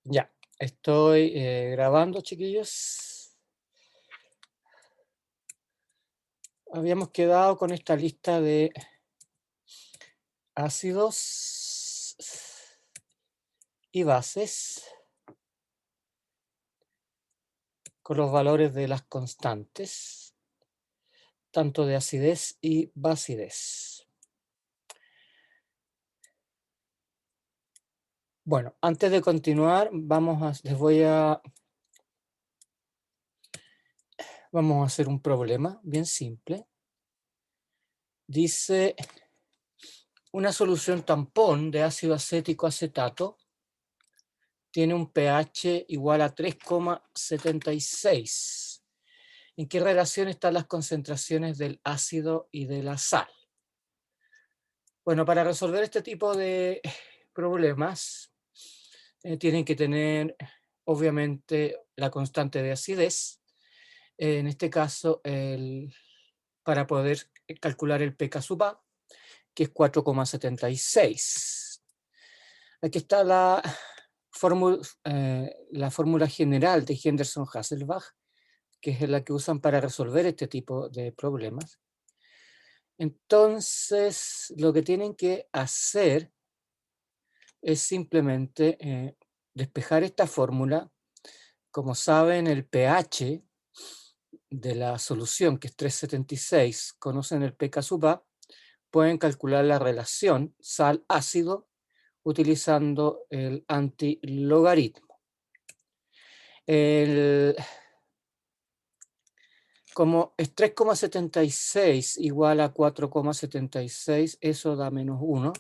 Ya, estoy grabando, chiquillos. Habíamos quedado con esta lista de ácidos y bases con los valores de las constantes, tanto de acidez y basidez. Bueno, antes de continuar, vamos a hacer un problema bien simple. Dice una solución tampón de ácido acético acetato tiene un pH igual a 3,76. ¿En qué relación están las concentraciones del ácido y de la sal? Bueno, para resolver este tipo de problemas, tienen que tener, obviamente, la constante de acidez. En este caso, para poder calcular el pK sub A, que es 4,76. Aquí está la fórmula general de Henderson-Hasselbalch, que es la que usan para resolver este tipo de problemas. Entonces, lo que tienen que hacer es simplemente despejar esta fórmula. Como saben, el pH de la solución, que es 3,76, conocen el pK sub A, pueden calcular la relación sal-ácido utilizando el antilogaritmo. Como es 3,76 igual a 4,76, eso da menos 1.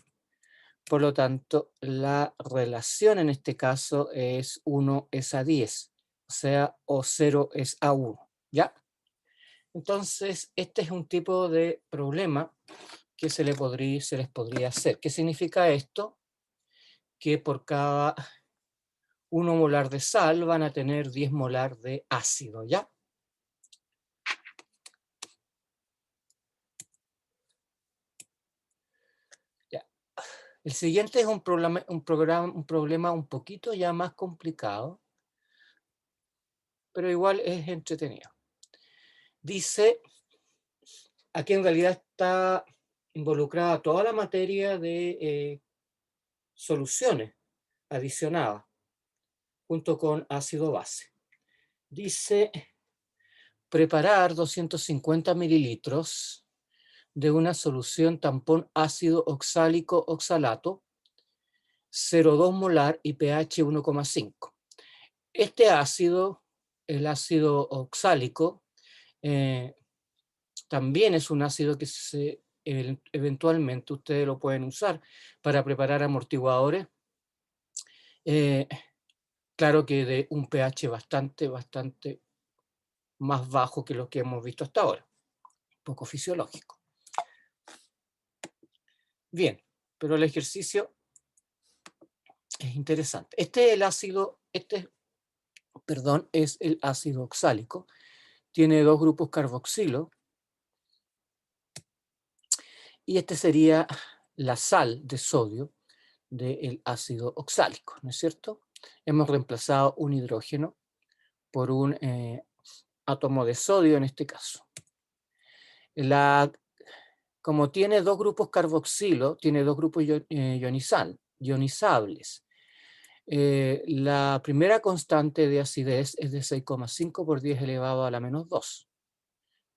Por lo tanto, la relación en este caso es 1 es a 10, o sea, o 0 es a 1, ¿ya? Entonces, este es un tipo de problema que se les podría hacer. ¿Qué significa esto? Que por cada 1 molar de sal van a tener 10 molar de ácido, ¿ya? Ya. El siguiente es un problema un poquito ya más complicado, pero igual es entretenido. Dice, aquí en realidad está involucrada toda la materia de soluciones adicionadas junto con ácido base. Dice preparar 250 mililitros de una solución tampón ácido oxálico oxalato 0,2 molar y pH 1,5. Este ácido, el ácido oxálico, también es un ácido que eventualmente ustedes lo pueden usar para preparar amortiguadores. Claro que de un pH bastante más bajo que lo que hemos visto hasta ahora, poco fisiológico. Bien, pero el ejercicio es interesante. Es el ácido oxálico. Tiene 2 grupos carboxilo. Y este sería la sal de sodio del ácido oxálico, ¿no es cierto? Hemos reemplazado un hidrógeno por un átomo de sodio en este caso. Como tiene 2 grupos carboxilo, tiene 2 grupos ionizables. La primera constante de acidez es de 6,5 por 10 elevado a la menos 2.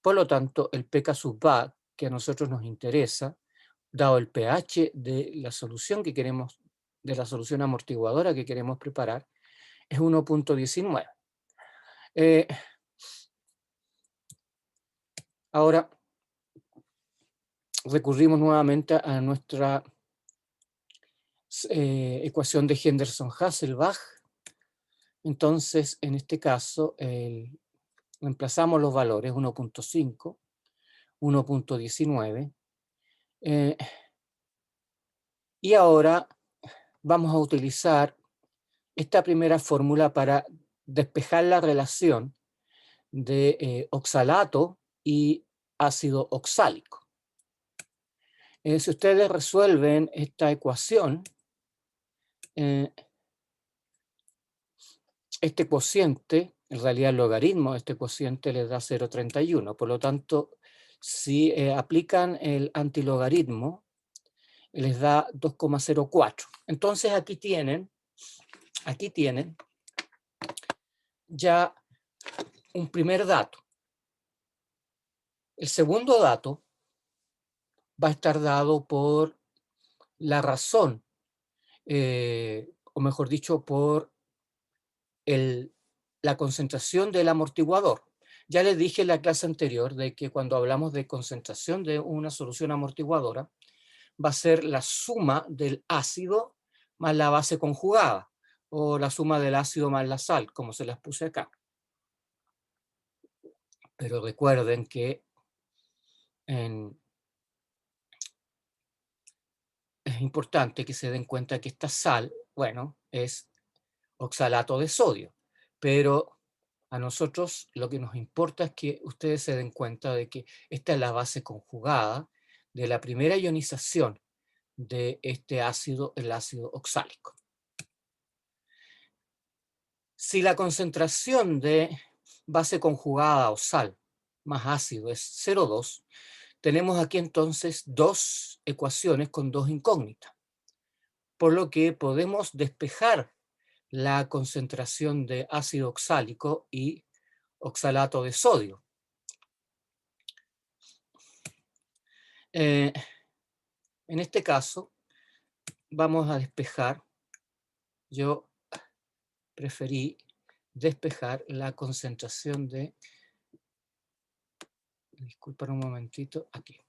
Por lo tanto, el pK sub A, que a nosotros nos interesa, dado el pH de la solución de la solución amortiguadora que queremos preparar, es 1,19. Ahora recurrimos nuevamente a nuestra ecuación de Henderson-Hasselbalch. Entonces, en este caso, reemplazamos los valores 1,5, 1,19, y ahora vamos a utilizar esta primera fórmula para despejar la relación de oxalato y ácido oxálico. Si ustedes resuelven esta ecuación, este cociente, en realidad el logaritmo de este cociente les da 0,31. Por lo tanto, si aplican el antilogaritmo, les da 2,04. Entonces aquí tienen ya un primer dato. El segundo dato va a estar dado por la razón, o mejor dicho, por la concentración del amortiguador. Ya les dije en la clase anterior de que cuando hablamos de concentración de una solución amortiguadora, va a ser la suma del ácido más la base conjugada, o la suma del ácido más la sal, como se las puse acá. Pero recuerden que es importante que se den cuenta que esta sal, bueno, es oxalato de sodio, pero a nosotros lo que nos importa es que ustedes se den cuenta de que esta es la base conjugada de la primera ionización de este ácido, el ácido oxálico. Si la concentración de base conjugada o sal más ácido es 0,2, tenemos aquí entonces dos ecuaciones con dos incógnitas, por lo que podemos despejar la concentración de ácido oxálico y oxalato de sodio. En este caso, vamos a despejar, yo preferí despejar la concentración de, disculpen un momentito, aquí.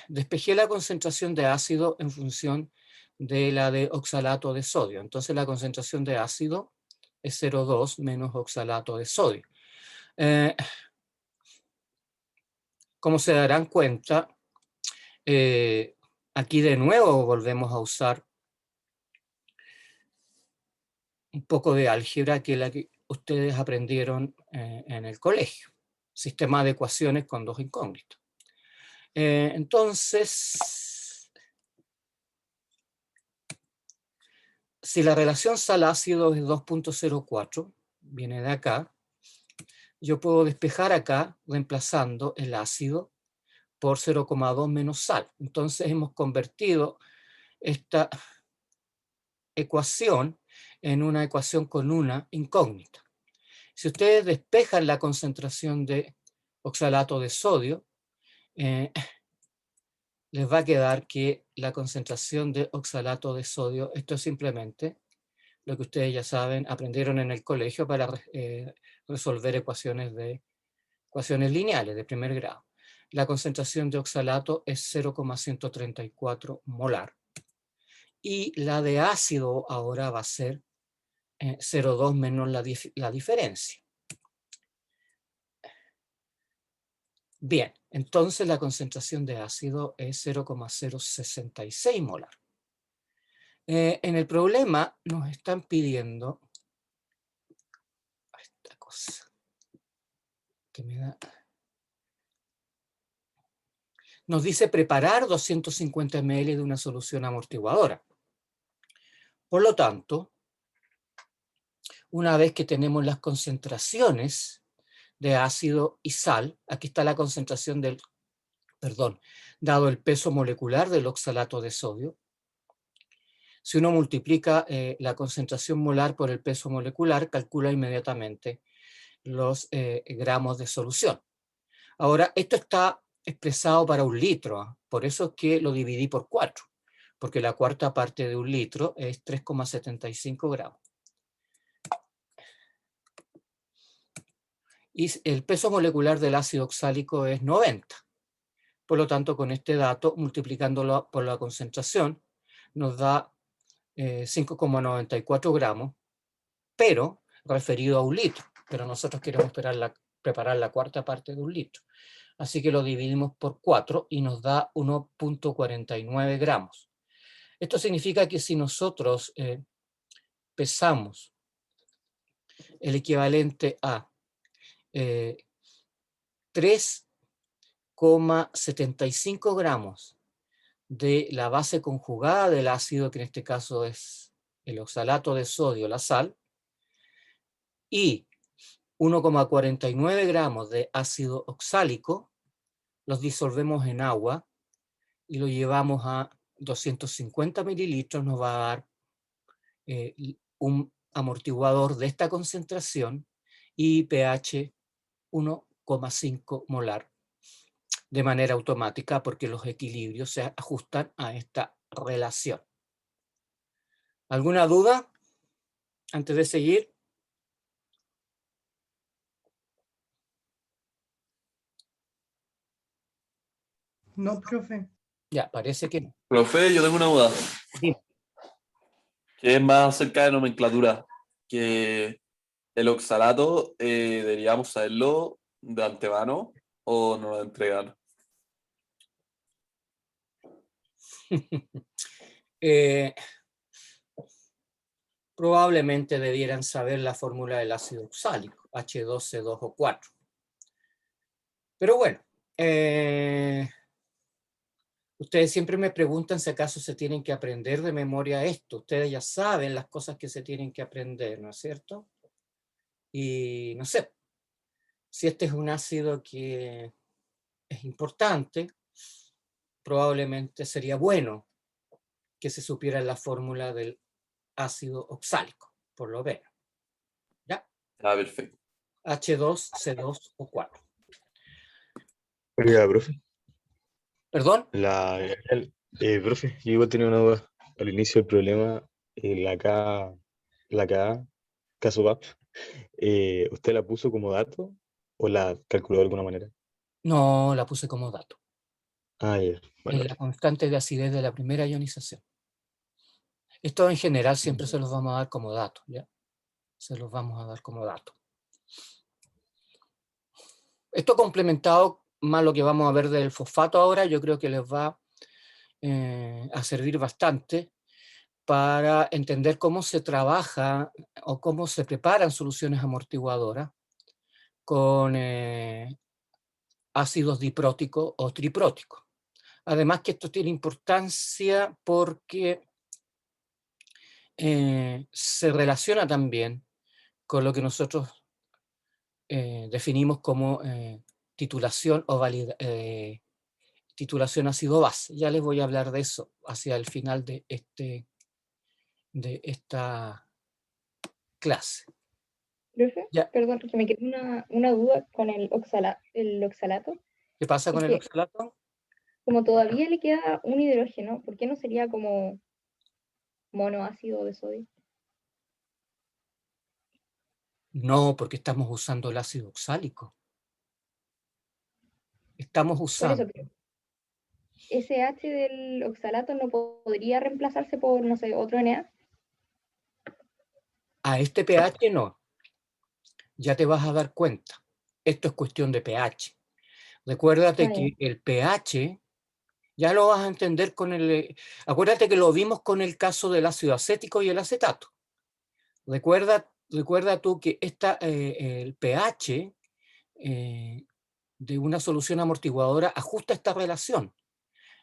Despejé la concentración de ácido en función de la de oxalato de sodio. Entonces la concentración de ácido es 0,2 menos oxalato de sodio. Como se darán cuenta, aquí de nuevo volvemos a usar un poco de álgebra que es la que ustedes aprendieron en el colegio. Sistema de ecuaciones con dos incógnitos. Entonces, si la relación sal-ácido es 2,04, viene de acá, yo puedo despejar acá reemplazando el ácido por 0,2 menos sal. Entonces hemos convertido esta ecuación en una ecuación con una incógnita. Si ustedes despejan la concentración de oxalato de sodio, les va a quedar que la concentración de oxalato de sodio, esto es simplemente lo que ustedes ya saben, aprendieron en el colegio para resolver ecuaciones lineales de primer grado. La concentración de oxalato es 0,134 molar. Y la de ácido ahora va a ser 0,2 menos la diferencia. Bien, entonces la concentración de ácido es 0,066 molar. En el problema nos están pidiendo esta cosa que me da. Nos dice preparar 250 ml de una solución amortiguadora. Por lo tanto, una vez que tenemos las concentraciones de ácido y sal, aquí está la concentración del, dado el peso molecular del oxalato de sodio. Si uno multiplica la concentración molar por el peso molecular, calcula inmediatamente los gramos de solución. Ahora, esto está expresado para 1 litro, por eso es que lo dividí por 4, porque la cuarta parte de 1 litro es 3,75 gramos. Y el peso molecular del ácido oxálico es 90. Por lo tanto, con este dato, multiplicándolo por la concentración, nos da 5,94 gramos, pero referido a 1 litro. Pero nosotros queremos preparar la cuarta parte de 1 litro. Así que lo dividimos por 4 y nos da 1,49 gramos. Esto significa que si nosotros pesamos el equivalente a 3,75 gramos de la base conjugada del ácido, que en este caso es el oxalato de sodio, la sal, y 1,49 gramos de ácido oxálico, los disolvemos en agua y lo llevamos a 250 mililitros, nos va a dar un amortiguador de esta concentración y pH 1,5 molar de manera automática, porque los equilibrios se ajustan a esta relación. ¿Alguna duda antes de seguir? No, profe. Ya, parece que no. Profe, yo tengo una duda. Dime. Que es más acerca de nomenclatura. Que el oxalato deberíamos saberlo de antemano o nos lo entregan. Probablemente debieran saber la fórmula del ácido oxálico, H2C2O4. Pero bueno, ustedes siempre me preguntan si acaso se tienen que aprender de memoria esto. Ustedes ya saben las cosas que se tienen que aprender, ¿no es cierto? Y no sé, si este es un ácido que es importante, probablemente sería bueno que se supiera la fórmula del ácido oxálico, por lo menos. ¿Ya? Ah, perfecto. H2C2O4. Oiga, profe, ¿Perdón? profe, yo igual tenía una duda. Al inicio del problema, la K, caso VAP, ¿usted la puso como dato o la calculó de alguna manera? No, la puse como dato. Ah, ya, Es bueno. la constante de acidez de la primera ionización. Esto en general siempre se los vamos a dar como dato, ¿ya? Se los vamos a dar como dato. Esto complementado más lo que vamos a ver del fosfato ahora, yo creo que les va a servir bastante para entender cómo se trabaja o cómo se preparan soluciones amortiguadoras con ácidos dipróticos o tripróticos. Además que esto tiene importancia porque se relaciona también con lo que nosotros definimos como titulación o titulación ácido-base. Ya les voy a hablar de eso hacia el final de esta clase. Profe, Ya. perdón, que me quedó una duda con el oxalato. ¿Qué pasa con Es el que, oxalato? como todavía le queda un hidrógeno, ¿por qué no sería como monoácido de sodio? No, porque estamos usando el ácido oxálico. Estamos Por eso, usando. pero ese H del oxalato no podría reemplazarse por, no sé, otro Na. A este pH no. Ya te vas a dar cuenta. Esto es cuestión de pH. Recuérdate que el pH, ya lo vas a entender con el... Acuérdate que lo vimos con el caso del ácido acético y el acetato. Recuerda tú que el pH de una solución amortiguadora ajusta esta relación.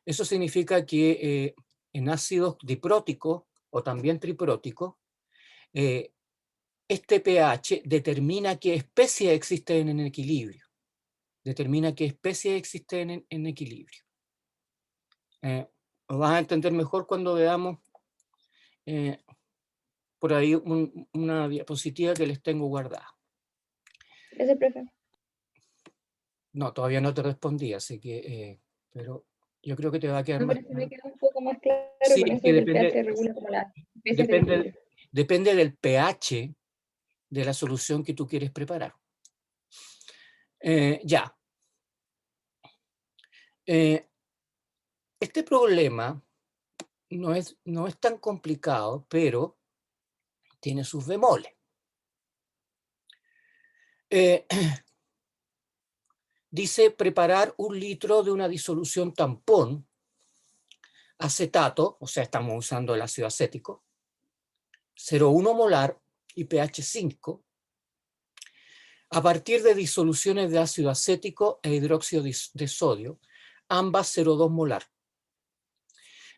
Eso significa que en ácidos dipróticos o también tripróticos, este pH determina qué especies existen en equilibrio. Determina qué especies existen en equilibrio. Lo vas a entender mejor cuando veamos por ahí una diapositiva que les tengo guardada. Ese, profe. No, todavía no te respondí, así que, pero yo creo que te va a quedar No, más pero se me claro. queda un poco más claro Sí, con es eso que de que el pH regula como las especies del equilibrio. depende del pH de la solución que tú quieres preparar. Ya. Este problema no es tan complicado, pero tiene sus bemoles. Dice preparar 1 litro de una disolución tampón, acetato, o sea, estamos usando el ácido acético, 0,1 molar y pH 5, a partir de disoluciones de ácido acético e hidróxido de sodio, ambas 0,2 molar.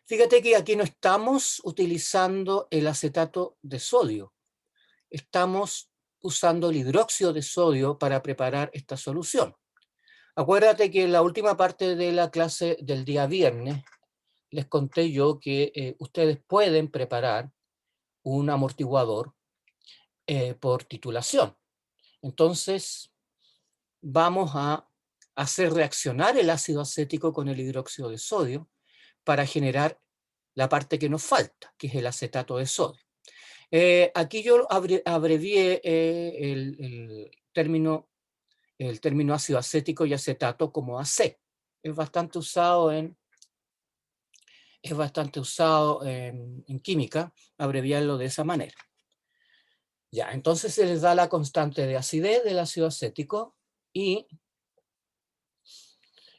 Fíjate que aquí no estamos utilizando el acetato de sodio, estamos usando el hidróxido de sodio para preparar esta solución. Acuérdate que en la última parte de la clase del día viernes les conté yo que ustedes pueden preparar un amortiguador por titulación. Entonces, vamos a hacer reaccionar el ácido acético con el hidróxido de sodio para generar la parte que nos falta, que es el acetato de sodio. Aquí yo abrevié el término ácido acético y acetato como AC. Es bastante usado en química, abreviarlo de esa manera. Ya, entonces se les da la constante de acidez del ácido acético y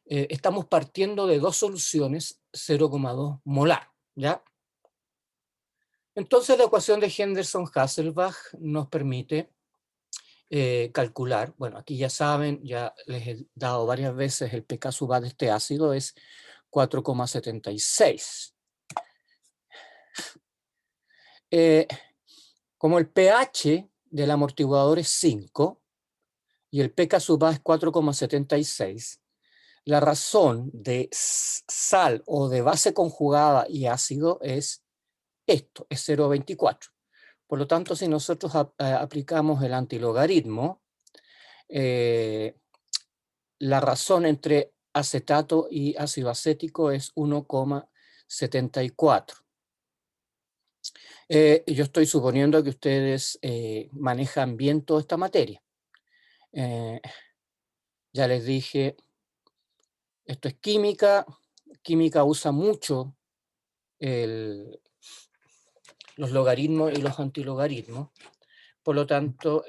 estamos partiendo de dos soluciones 0,2 molar, ¿ya? Entonces la ecuación de Henderson-Hasselbalch nos permite calcular, bueno, aquí ya saben, ya les he dado varias veces el pK sub A de este ácido es 4,76. Como el pH del amortiguador es 5 y el pK sub A es 4,76, la razón de sal o de base conjugada y ácido es esto, es 0,24. Por lo tanto, si nosotros aplicamos el antilogaritmo, la razón entre acetato y ácido acético es 1,74. Yo estoy suponiendo que ustedes manejan bien toda esta materia. Ya les dije, esto es química. Química usa mucho los logaritmos y los antilogaritmos. Por lo tanto,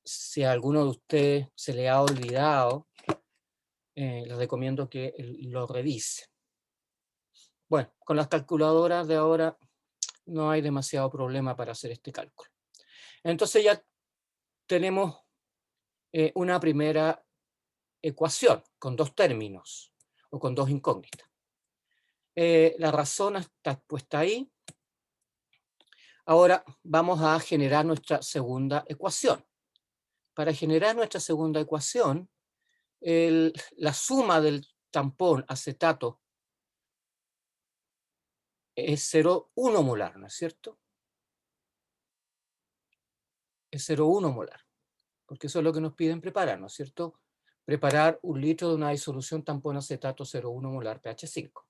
si a alguno de ustedes se le ha olvidado, les recomiendo que lo revise. Bueno, con las calculadoras de ahora no hay demasiado problema para hacer este cálculo. Entonces ya tenemos una primera ecuación con dos términos o con dos incógnitas. La razón está puesta ahí. Ahora vamos a generar nuestra segunda ecuación. Para generar nuestra segunda ecuación, la suma del tampón acetato es 0,1 molar, ¿no es cierto? Es 0,1 molar, porque eso es lo que nos piden preparar, ¿no es cierto? Preparar 1 litro de una disolución tampón acetato 0,1 molar pH 5.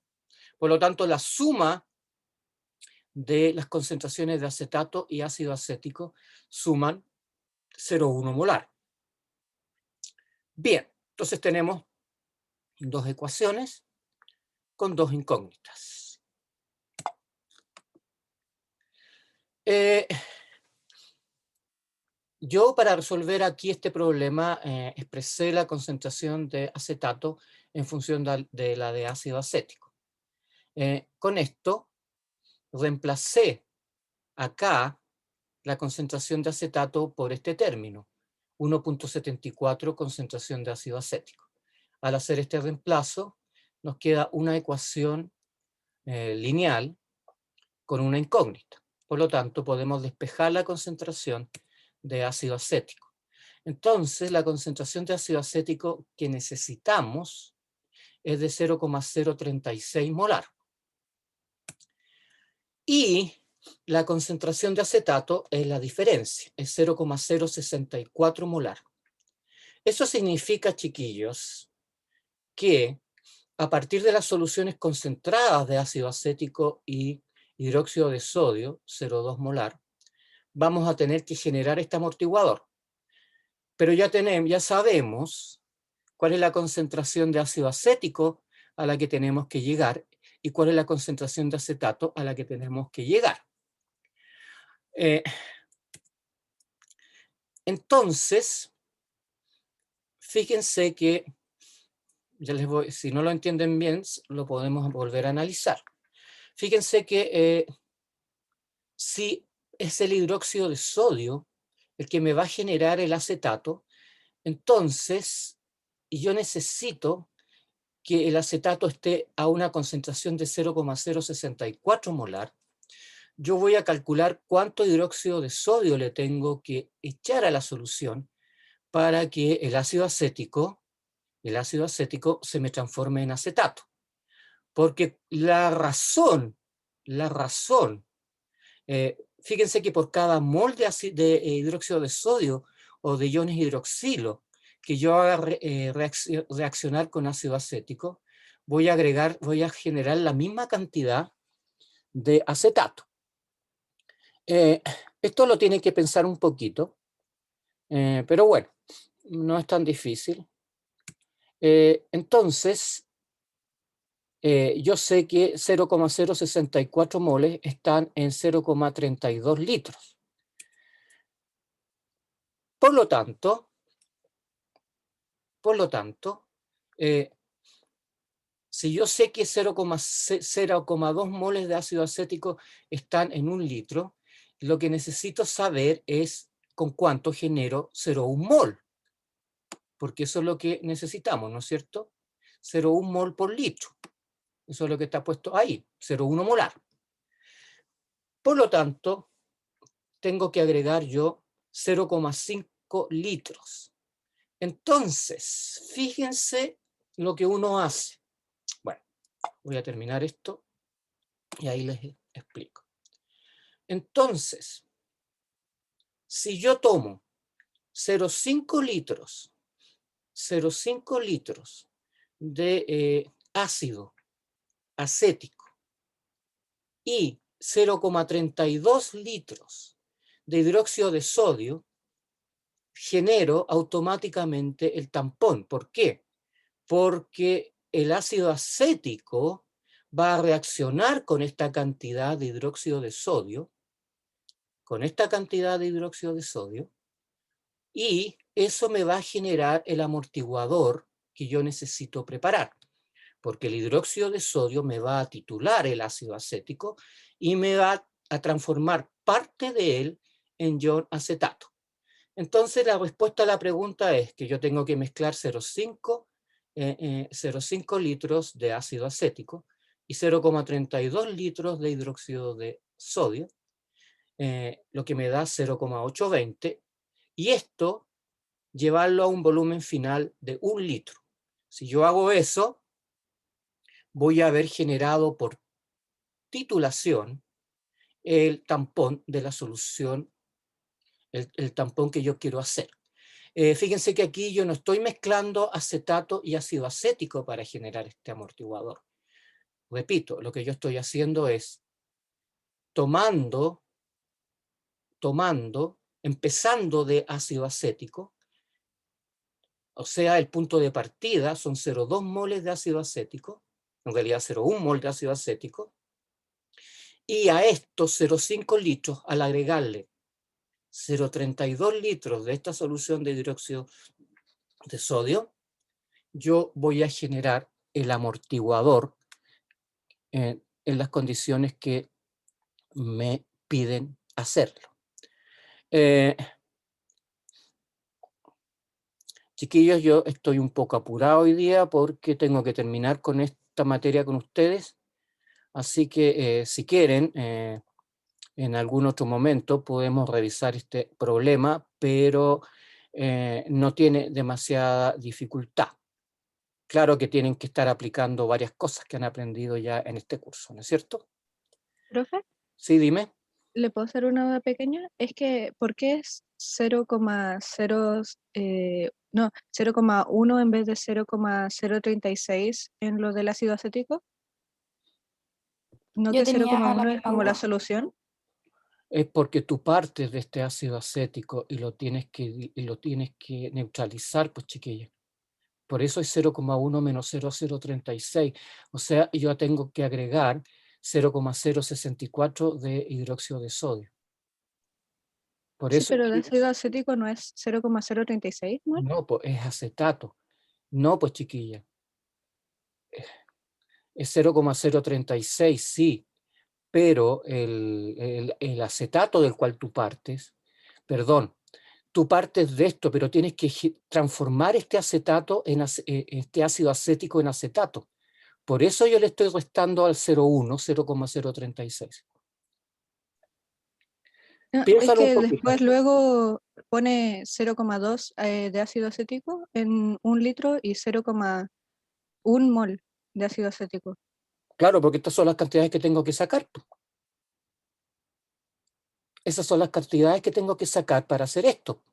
Por lo tanto, la suma de las concentraciones de acetato y ácido acético suman 0,1 molar. Bien, entonces tenemos dos ecuaciones con dos incógnitas. Yo para resolver aquí este problema expresé la concentración de acetato en función de la de ácido acético. Con esto reemplacé acá la concentración de acetato por este término, 1,74 concentración de ácido acético. Al hacer este reemplazo nos queda una ecuación lineal con una incógnita. Por lo tanto, podemos despejar la concentración de ácido acético. Entonces, la concentración de ácido acético que necesitamos es de 0,036 molar. Y la concentración de acetato es la diferencia, es 0,064 molar. Eso significa, chiquillos, que a partir de las soluciones concentradas de ácido acético y hidróxido de sodio, 0,2 molar, vamos a tener que generar este amortiguador. Pero ya sabemos cuál es la concentración de ácido acético a la que tenemos que llegar y cuál es la concentración de acetato a la que tenemos que llegar. Entonces, fíjense que, si no lo entienden bien, lo podemos volver a analizar. Fíjense que si es el hidróxido de sodio el que me va a generar el acetato, entonces yo necesito que el acetato esté a una concentración de 0,064 molar, yo voy a calcular cuánto hidróxido de sodio le tengo que echar a la solución para que el ácido acético se me transforme en acetato. Porque la razón, fíjense que por cada mol de hidróxido de sodio o de iones hidroxilo que yo haga reaccionar con ácido acético, voy a generar la misma cantidad de acetato. Esto lo tienen que pensar un poquito, pero bueno, no es tan difícil. Entonces, yo sé que 0,064 moles están en 0,32 litros. Por lo tanto, si yo sé que 0,2 moles de ácido acético están en 1 litro, lo que necesito saber es con cuánto genero 0,1 mol. Porque eso es lo que necesitamos, ¿no es cierto? 0,1 mol por litro. Eso es lo que está puesto ahí, 0,1 molar. Por lo tanto, tengo que agregar yo 0,5 litros. Entonces, fíjense lo que uno hace. Bueno, voy a terminar esto y ahí les explico. Entonces, si yo tomo 0,5 litros de ácido acético y 0,32 litros de hidróxido de sodio, genero automáticamente el tampón. ¿Por qué? Porque el ácido acético va a reaccionar con esta cantidad de hidróxido de sodio, y eso me va a generar el amortiguador que yo necesito preparar, porque el hidróxido de sodio me va a titular el ácido acético y me va a transformar parte de él en ion acetato. Entonces la respuesta a la pregunta es que yo tengo que mezclar 0,5 litros de ácido acético y 0,32 litros de hidróxido de sodio, lo que me da 0,820, y esto llevarlo a un volumen final de 1 litro. Si yo hago eso, voy a haber generado por titulación el tampón de la solución, el tampón que yo quiero hacer. Fíjense que aquí yo no estoy mezclando acetato y ácido acético para generar este amortiguador. Repito, lo que yo estoy haciendo es empezando de ácido acético, o sea, el punto de partida son 0,2 moles de ácido acético, en realidad 0,1 mol de ácido acético, y a estos 0,5 litros, al agregarle 0,32 litros de esta solución de hidróxido de sodio, yo voy a generar el amortiguador en las condiciones que me piden hacerlo. Chiquillos, yo estoy un poco apurado hoy día porque tengo que terminar con esta materia con ustedes, así que si quieren, en algún otro momento podemos revisar este problema, pero no tiene demasiada dificultad. Claro que tienen que estar aplicando varias cosas que han aprendido ya en este curso, ¿no es cierto? Profe, Sí, dime. ¿le puedo hacer una duda pequeña? Es que, ¿por qué es 0,1 en vez de 0,036 en lo del ácido acético? ¿No Yo que tenía la 0,1 es misma como la duda. solución? Es porque tú partes de este ácido acético y lo tienes que neutralizar, pues chiquilla. Por eso es 0,1 menos 0,036. O sea, yo tengo que agregar 0,064 de hidróxido de sodio. Por Sí, eso pero el ácido acético no es 0,036, ¿no? no, pues es acetato. No, pues chiquilla. Es 0,036, sí. Pero el acetato del cual tú partes, perdón, tú partes de esto, pero tienes que transformar este acetato este ácido acético en acetato. Por eso yo le estoy restando al 0,1, 0,036. No, es Piénsalo un que poquito. después luego pone 0,2 de ácido acético en 1 litro y 0,1 mol de ácido acético. Claro, porque estas son las cantidades que tengo que sacar. Esas son las cantidades que tengo que sacar para hacer esto.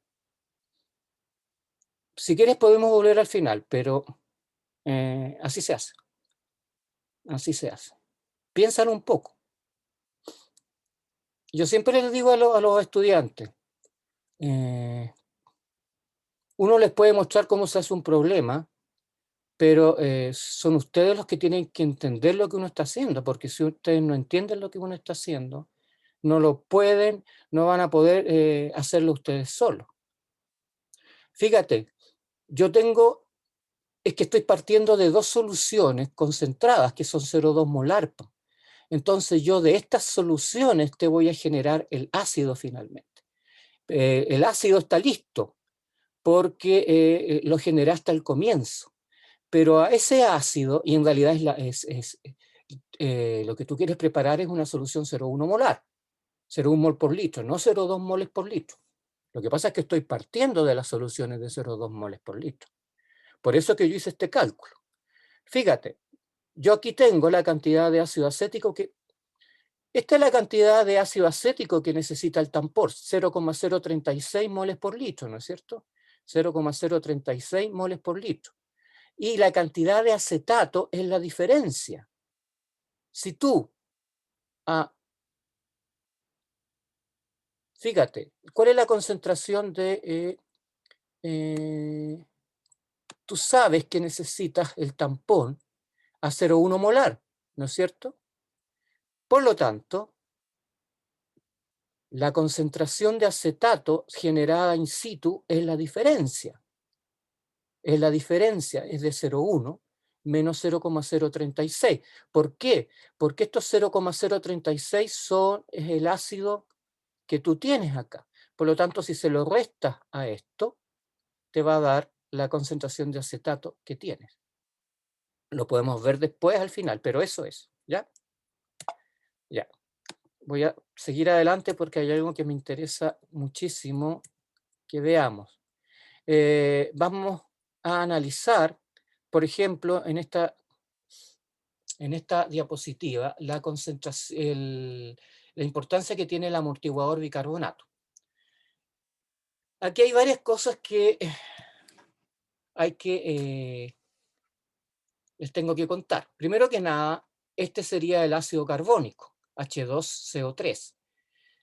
Si quieres podemos volver al final, pero así se hace. Así se hace. Piénsalo un poco. Yo siempre les digo a los estudiantes, uno les puede mostrar cómo se hace un problema, pero son ustedes los que tienen que entender lo que uno está haciendo, porque si ustedes no entienden lo que uno está haciendo, no lo pueden, no van a poder hacerlo ustedes solos. Fíjate, es que estoy partiendo de dos soluciones concentradas, que son 0,2 molar. Entonces yo de estas soluciones te voy a generar el ácido finalmente. El ácido está listo, porque lo generaste al comienzo. Pero a ese ácido, y en realidad lo que tú quieres preparar es una solución 0,1 molar, 0,1 mol por litro, no 0,2 moles por litro. Lo que pasa es que estoy partiendo de las soluciones de 0,2 moles por litro. Por eso que yo hice este cálculo. Fíjate, yo aquí tengo la cantidad de ácido acético esta es la cantidad de ácido acético que necesita el tampón, 0,036 moles por litro, ¿no es cierto? 0,036 moles por litro. Y la cantidad de acetato es la diferencia. Si tú, fíjate, ¿cuál es la concentración de... tú sabes que necesitas el tampón a 0,1 molar, ¿no es cierto? Por lo tanto, la concentración de acetato generada in situ es la diferencia. Es la diferencia, es de 0,1 menos 0,036. ¿Por qué? Porque estos 0,036 es el ácido que tú tienes acá. Por lo tanto, si se lo restas a esto, te va a dar la concentración de acetato que tienes. Lo podemos ver después al final, pero eso es, ¿ya? Ya. Voy a seguir adelante porque hay algo que me interesa muchísimo que veamos. Vamos a analizar, por ejemplo, en esta diapositiva, la importancia que tiene el amortiguador bicarbonato. Aquí hay varias cosas que les tengo que contar. Primero que nada, este sería el ácido carbónico, H2CO3,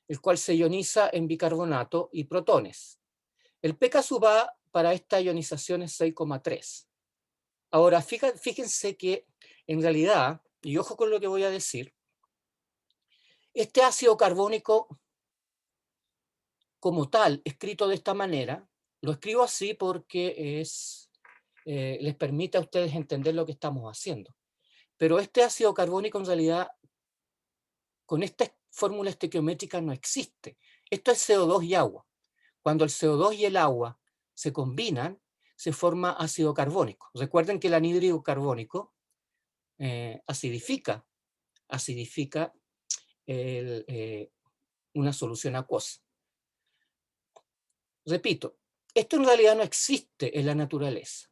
el cual se ioniza en bicarbonato y protones. El pK sub A para esta ionización es 6,3. Ahora, fíjense que en realidad, y ojo con lo que voy a decir, este ácido carbónico como tal, escrito de esta manera, lo escribo así porque les permite a ustedes entender lo que estamos haciendo. Pero este ácido carbónico en realidad, con esta fórmula estequiométrica no existe. Esto es CO2 y agua. Cuando el CO2 y el agua se combinan, se forma ácido carbónico. Recuerden que el anhídrido carbónico acidifica una solución acuosa. Repito, esto en realidad no existe en la naturaleza,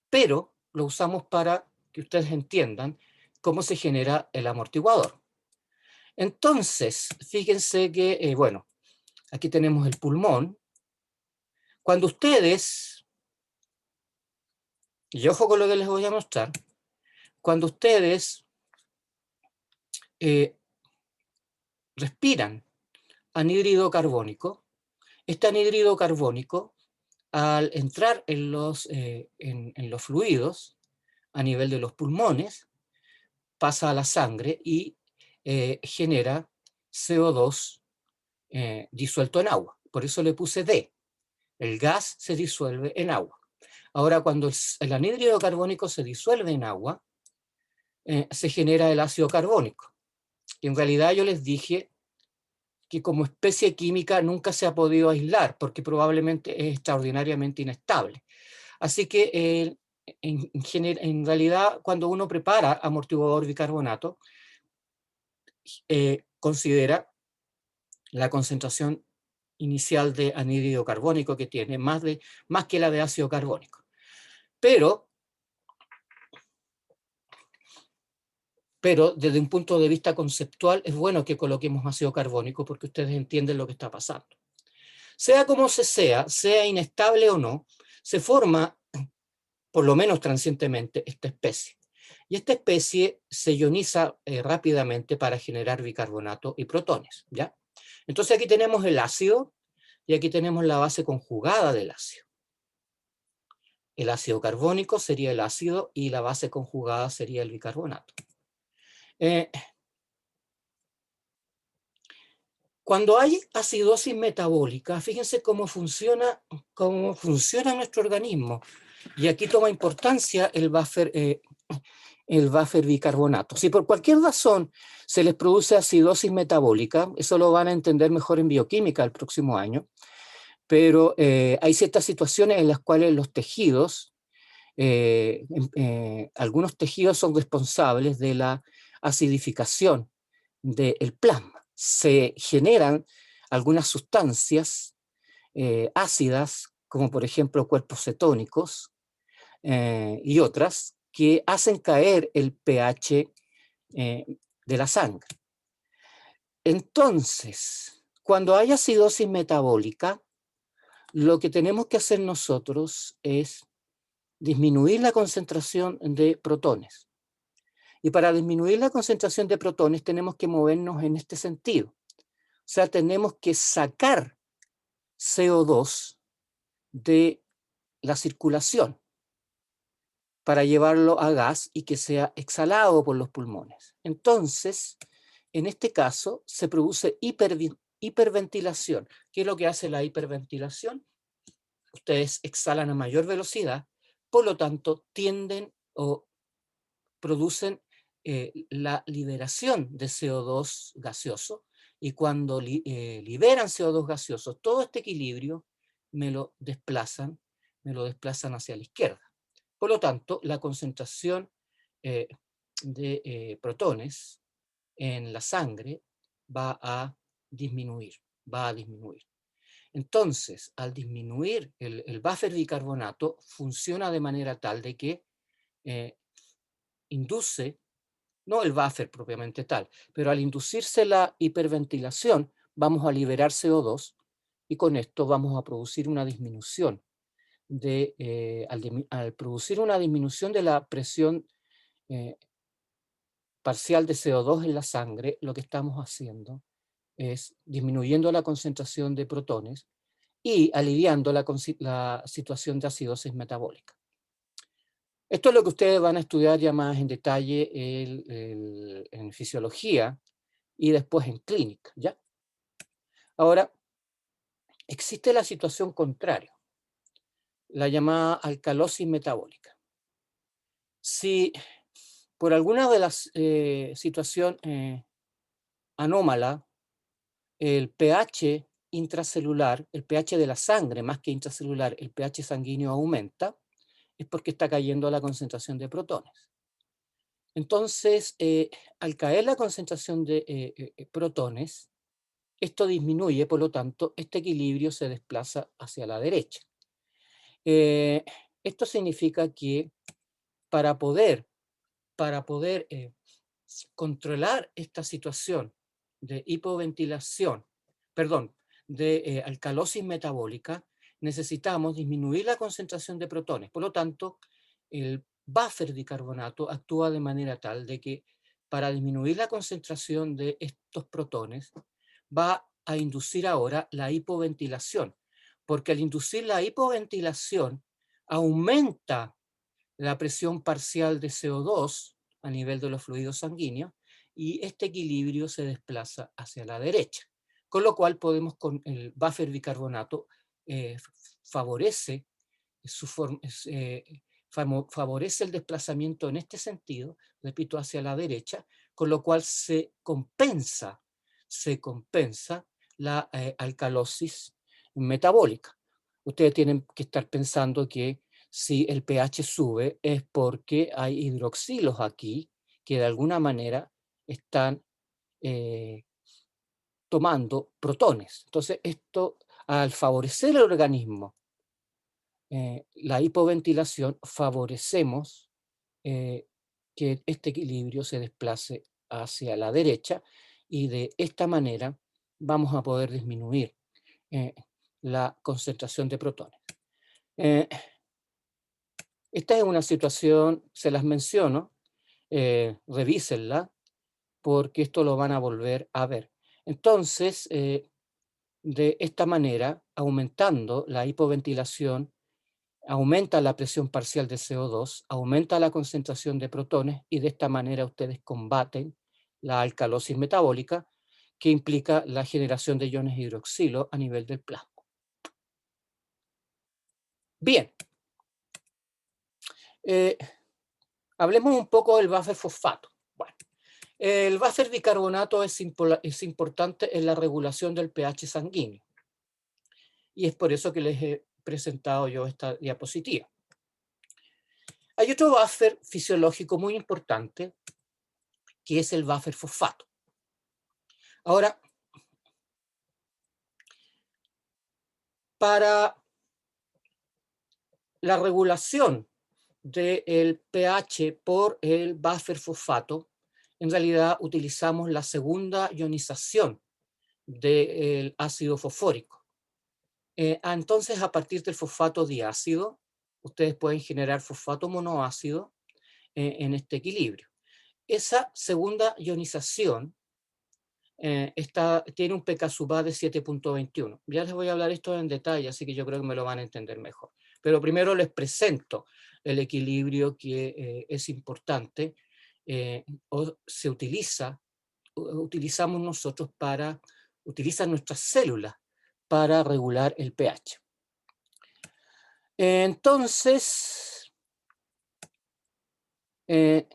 pero lo usamos para que ustedes entiendan cómo se genera el amortiguador. Entonces, fíjense que, bueno, aquí tenemos el pulmón. Cuando ustedes, y ojo con lo que les voy a mostrar, cuando ustedes respiran anhídrido carbónico, este anhídrido carbónico, al entrar en los fluidos a nivel de los pulmones, pasa a la sangre y genera CO2 disuelto en agua. Por eso le puse D. El gas se disuelve en agua. Ahora, cuando el anhídrido carbónico se disuelve en agua, se genera el ácido carbónico. Y en realidad yo les dije que como especie química nunca se ha podido aislar, porque probablemente es extraordinariamente inestable. Así que en realidad cuando uno prepara amortiguador bicarbonato, considera la concentración inicial de anhídrido carbónico que tiene, más que la de ácido carbónico. Pero desde un punto de vista conceptual es bueno que coloquemos ácido carbónico porque ustedes entienden lo que está pasando. Sea como sea inestable o no, se forma, por lo menos transientemente, esta especie. Y esta especie se ioniza rápidamente para generar bicarbonato y protones, ¿ya? Entonces aquí tenemos el ácido y aquí tenemos la base conjugada del ácido. El ácido carbónico sería el ácido y la base conjugada sería el bicarbonato. Cuando hay acidosis metabólica, fíjense cómo funciona nuestro organismo. Y aquí toma importancia el buffer bicarbonato. Si por cualquier razón se les produce acidosis metabólica, eso lo van a entender mejor en bioquímica el próximo año, pero hay ciertas situaciones en las cuales los tejidos, algunos tejidos son responsables de la acidificación del plasma. Se generan algunas sustancias ácidas, como por ejemplo cuerpos cetónicos y otras, que hacen caer el pH de la sangre. Entonces, cuando hay acidosis metabólica, lo que tenemos que hacer nosotros es disminuir la concentración de protones. Y para disminuir la concentración de protones tenemos que movernos en este sentido. O sea, tenemos que sacar CO2 de la circulación para llevarlo a gas y que sea exhalado por los pulmones. Entonces, en este caso, se produce hiperventilación. ¿Qué es lo que hace la hiperventilación? Ustedes exhalan a mayor velocidad, por lo tanto, tienden o producen la liberación de CO2 gaseoso, y cuando liberan CO2 gaseoso, todo este equilibrio me lo desplazan hacia la izquierda. Por lo tanto, la concentración de protones en la sangre va a disminuir. Entonces, al disminuir el buffer bicarbonato, funciona de manera tal de que induce, no el buffer propiamente tal, pero al inducirse la hiperventilación, vamos a liberar CO2 y con esto vamos a producir una disminución. Al producir una disminución de la presión parcial de CO2 en la sangre, lo que estamos haciendo es disminuyendo la concentración de protones y aliviando la situación de acidosis metabólica. Esto es lo que ustedes van a estudiar ya más en detalle en fisiología y después en clínica, ¿ya? Ahora, existe la situación contraria, la llamada alcalosis metabólica. Si por alguna de las situaciones anómala, el pH intracelular, el pH de la sangre más que intracelular, el pH sanguíneo aumenta, es porque está cayendo la concentración de protones. Entonces, al caer la concentración de protones, esto disminuye, por lo tanto, este equilibrio se desplaza hacia la derecha. Esto significa que para poder controlar esta situación de hipoventilación, de alcalosis metabólica, necesitamos disminuir la concentración de protones. Por lo tanto, el buffer bicarbonato actúa de manera tal de que para disminuir la concentración de estos protones va a inducir ahora la hipoventilación, porque al inducir la hipoventilación aumenta la presión parcial de CO2 a nivel de los fluidos sanguíneos y este equilibrio se desplaza hacia la derecha. Con lo cual podemos, con el buffer bicarbonato, favorece el desplazamiento en este sentido, repito, hacia la derecha, con lo cual se compensa la alcalosis metabólica. Ustedes tienen que estar pensando que si el pH sube es porque hay hidroxilos aquí que de alguna manera están tomando protones. Entonces, esto, al favorecer el organismo, la hipoventilación, favorecemos que este equilibrio se desplace hacia la derecha, y de esta manera vamos a poder disminuir la concentración de protones. Esta es una situación, se las menciono, revísenla, porque esto lo van a volver a ver. Entonces, de esta manera, aumentando la hipoventilación, aumenta la presión parcial de CO2, aumenta la concentración de protones, y de esta manera ustedes combaten la alcalosis metabólica, que implica la generación de iones hidroxilo a nivel del plasma. Bien. Hablemos un poco del buffer fosfato. Bueno, el buffer bicarbonato es importante en la regulación del pH sanguíneo, y es por eso que les he presentado yo esta diapositiva. Hay otro buffer fisiológico muy importante, que es el buffer fosfato. Ahora, para la regulación del pH por el buffer fosfato, en realidad utilizamos la segunda ionización del ácido fosfórico. Entonces, a partir del fosfato diácido, ustedes pueden generar fosfato monoácido en este equilibrio. Esa segunda ionización tiene un pK sub A de 7.21. Ya les voy a hablar esto en detalle, así que yo creo que me lo van a entender mejor. Pero primero les presento el equilibrio que es importante, o se utilizamos nosotros utilizan nuestras células para regular el pH. Entonces, el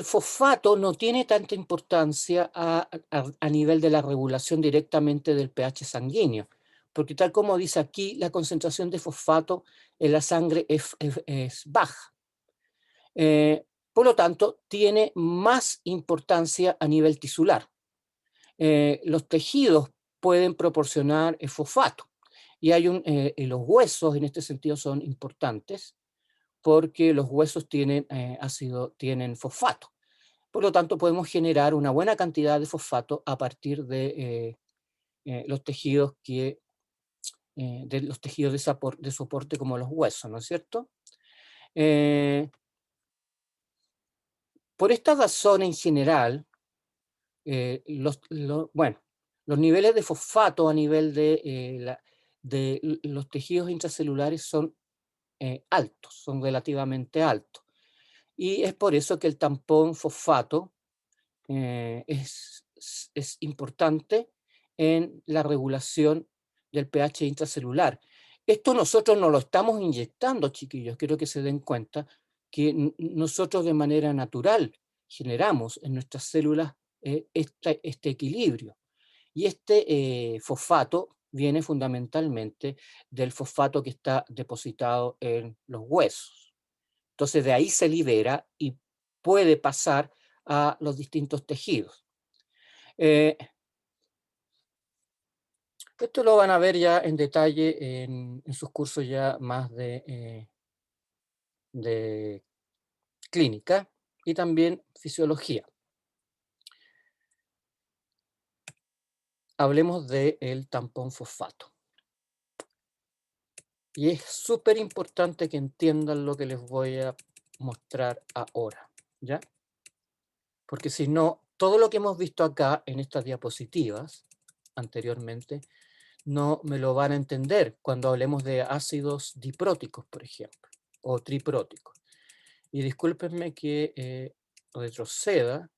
fosfato no tiene tanta importancia a nivel de la regulación directamente del pH sanguíneo, porque tal como dice aquí, la concentración de fosfato en la sangre es baja. Por lo tanto, tiene más importancia a nivel tisular. Los tejidos pueden proporcionar fosfato, y los huesos en este sentido son importantes, porque los huesos tienen fosfato. Por lo tanto, podemos generar una buena cantidad de fosfato a partir de los tejidos de soporte, como los huesos, ¿no es cierto? Por esta razón, en general, los niveles de fosfato a nivel de los tejidos intracelulares son altos, son relativamente altos. Y es por eso que el tampón fosfato es importante en la regulación del pH intracelular. Esto nosotros no lo estamos inyectando, chiquillos. Quiero que se den cuenta que nosotros de manera natural generamos en nuestras células este equilibrio. Y este fosfato viene fundamentalmente del fosfato que está depositado en los huesos. Entonces de ahí se libera y puede pasar a los distintos tejidos. Esto lo van a ver ya en detalle en sus cursos ya más de clínica y también fisiología. Hablemos del tampón fosfato. Y es súper importante que entiendan lo que les voy a mostrar ahora, ¿ya? Porque si no, todo lo que hemos visto acá en estas diapositivas anteriormente, no me lo van a entender cuando hablemos de ácidos dipróticos, por ejemplo, o tripróticos. Y discúlpenme que retroceda,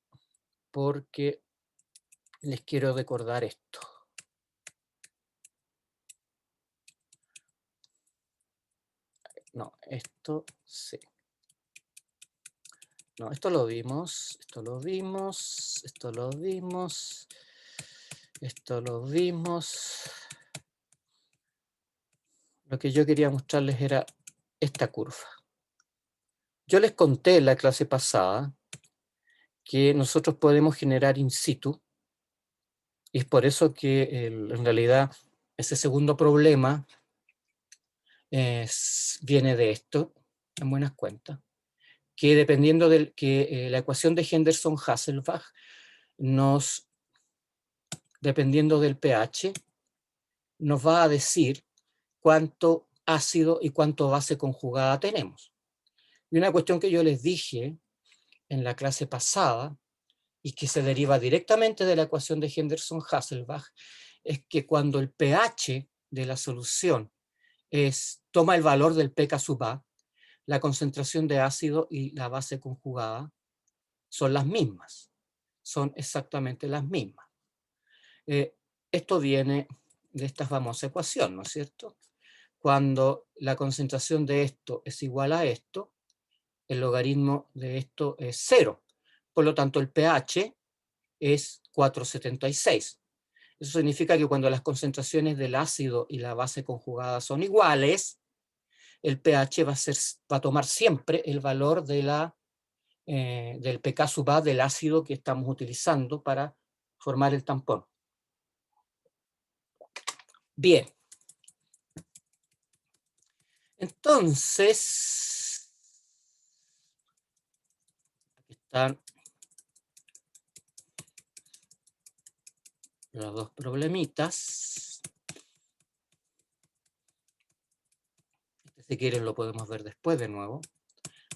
porque les quiero recordar esto. No, esto sí. No, esto lo vimos, esto lo vimos, esto lo vimos, esto lo vimos. Lo que yo quería mostrarles era esta curva. Yo les conté en la clase pasada que nosotros podemos generar in situ Y es por eso que en realidad ese segundo problema viene de esto, en buenas cuentas, que dependiendo de la ecuación de Henderson-Hasselbalch dependiendo del pH, nos va a decir cuánto ácido y cuánto base conjugada tenemos. Y una cuestión que yo les dije en la clase pasada, y que se deriva directamente de la ecuación de Henderson-Hasselbalch, es que cuando el pH de la solución toma el valor del pK sub A, la concentración de ácido y la base conjugada son las mismas, son exactamente las mismas. Esto viene de esta famosa ecuación, ¿no es cierto? Cuando la concentración de esto es igual a esto, el logaritmo de esto es 0. Por lo tanto, el pH es 476. Eso significa que cuando las concentraciones del ácido y la base conjugada son iguales, el pH va a tomar siempre el valor del pK sub A del ácido que estamos utilizando para formar el tampón. Bien. Entonces, aquí están los dos problemitas. Si quieren lo podemos ver después de nuevo.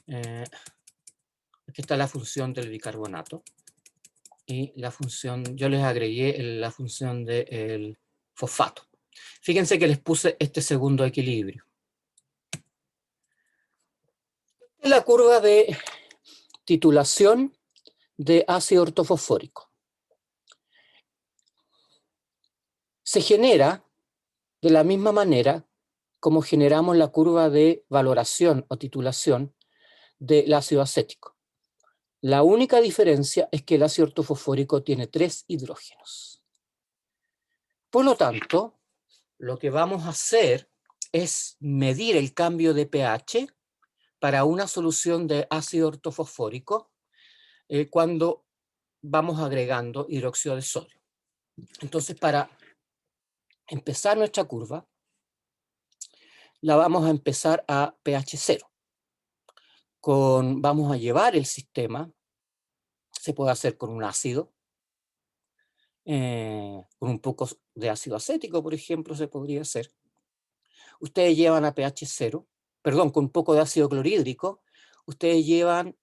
Aquí está la función del bicarbonato. Y la función, yo les agregué la función del fosfato. Fíjense que les puse este segundo equilibrio. Esta es la curva de titulación de ácido ortofosfórico. Se genera de la misma manera como generamos la curva de valoración o titulación del ácido acético. La única diferencia es que el ácido ortofosfórico tiene 3 hidrógenos. Por lo tanto, lo que vamos a hacer es medir el cambio de pH para una solución de ácido ortofosfórico cuando vamos agregando hidróxido de sodio. Entonces, para empezar nuestra curva, la vamos a empezar a pH 0. Vamos a llevar el sistema, se puede hacer con un ácido, con un poco de ácido acético, por ejemplo, se podría hacer. Ustedes llevan a pH 0, perdón, con un poco de ácido clorhídrico, ustedes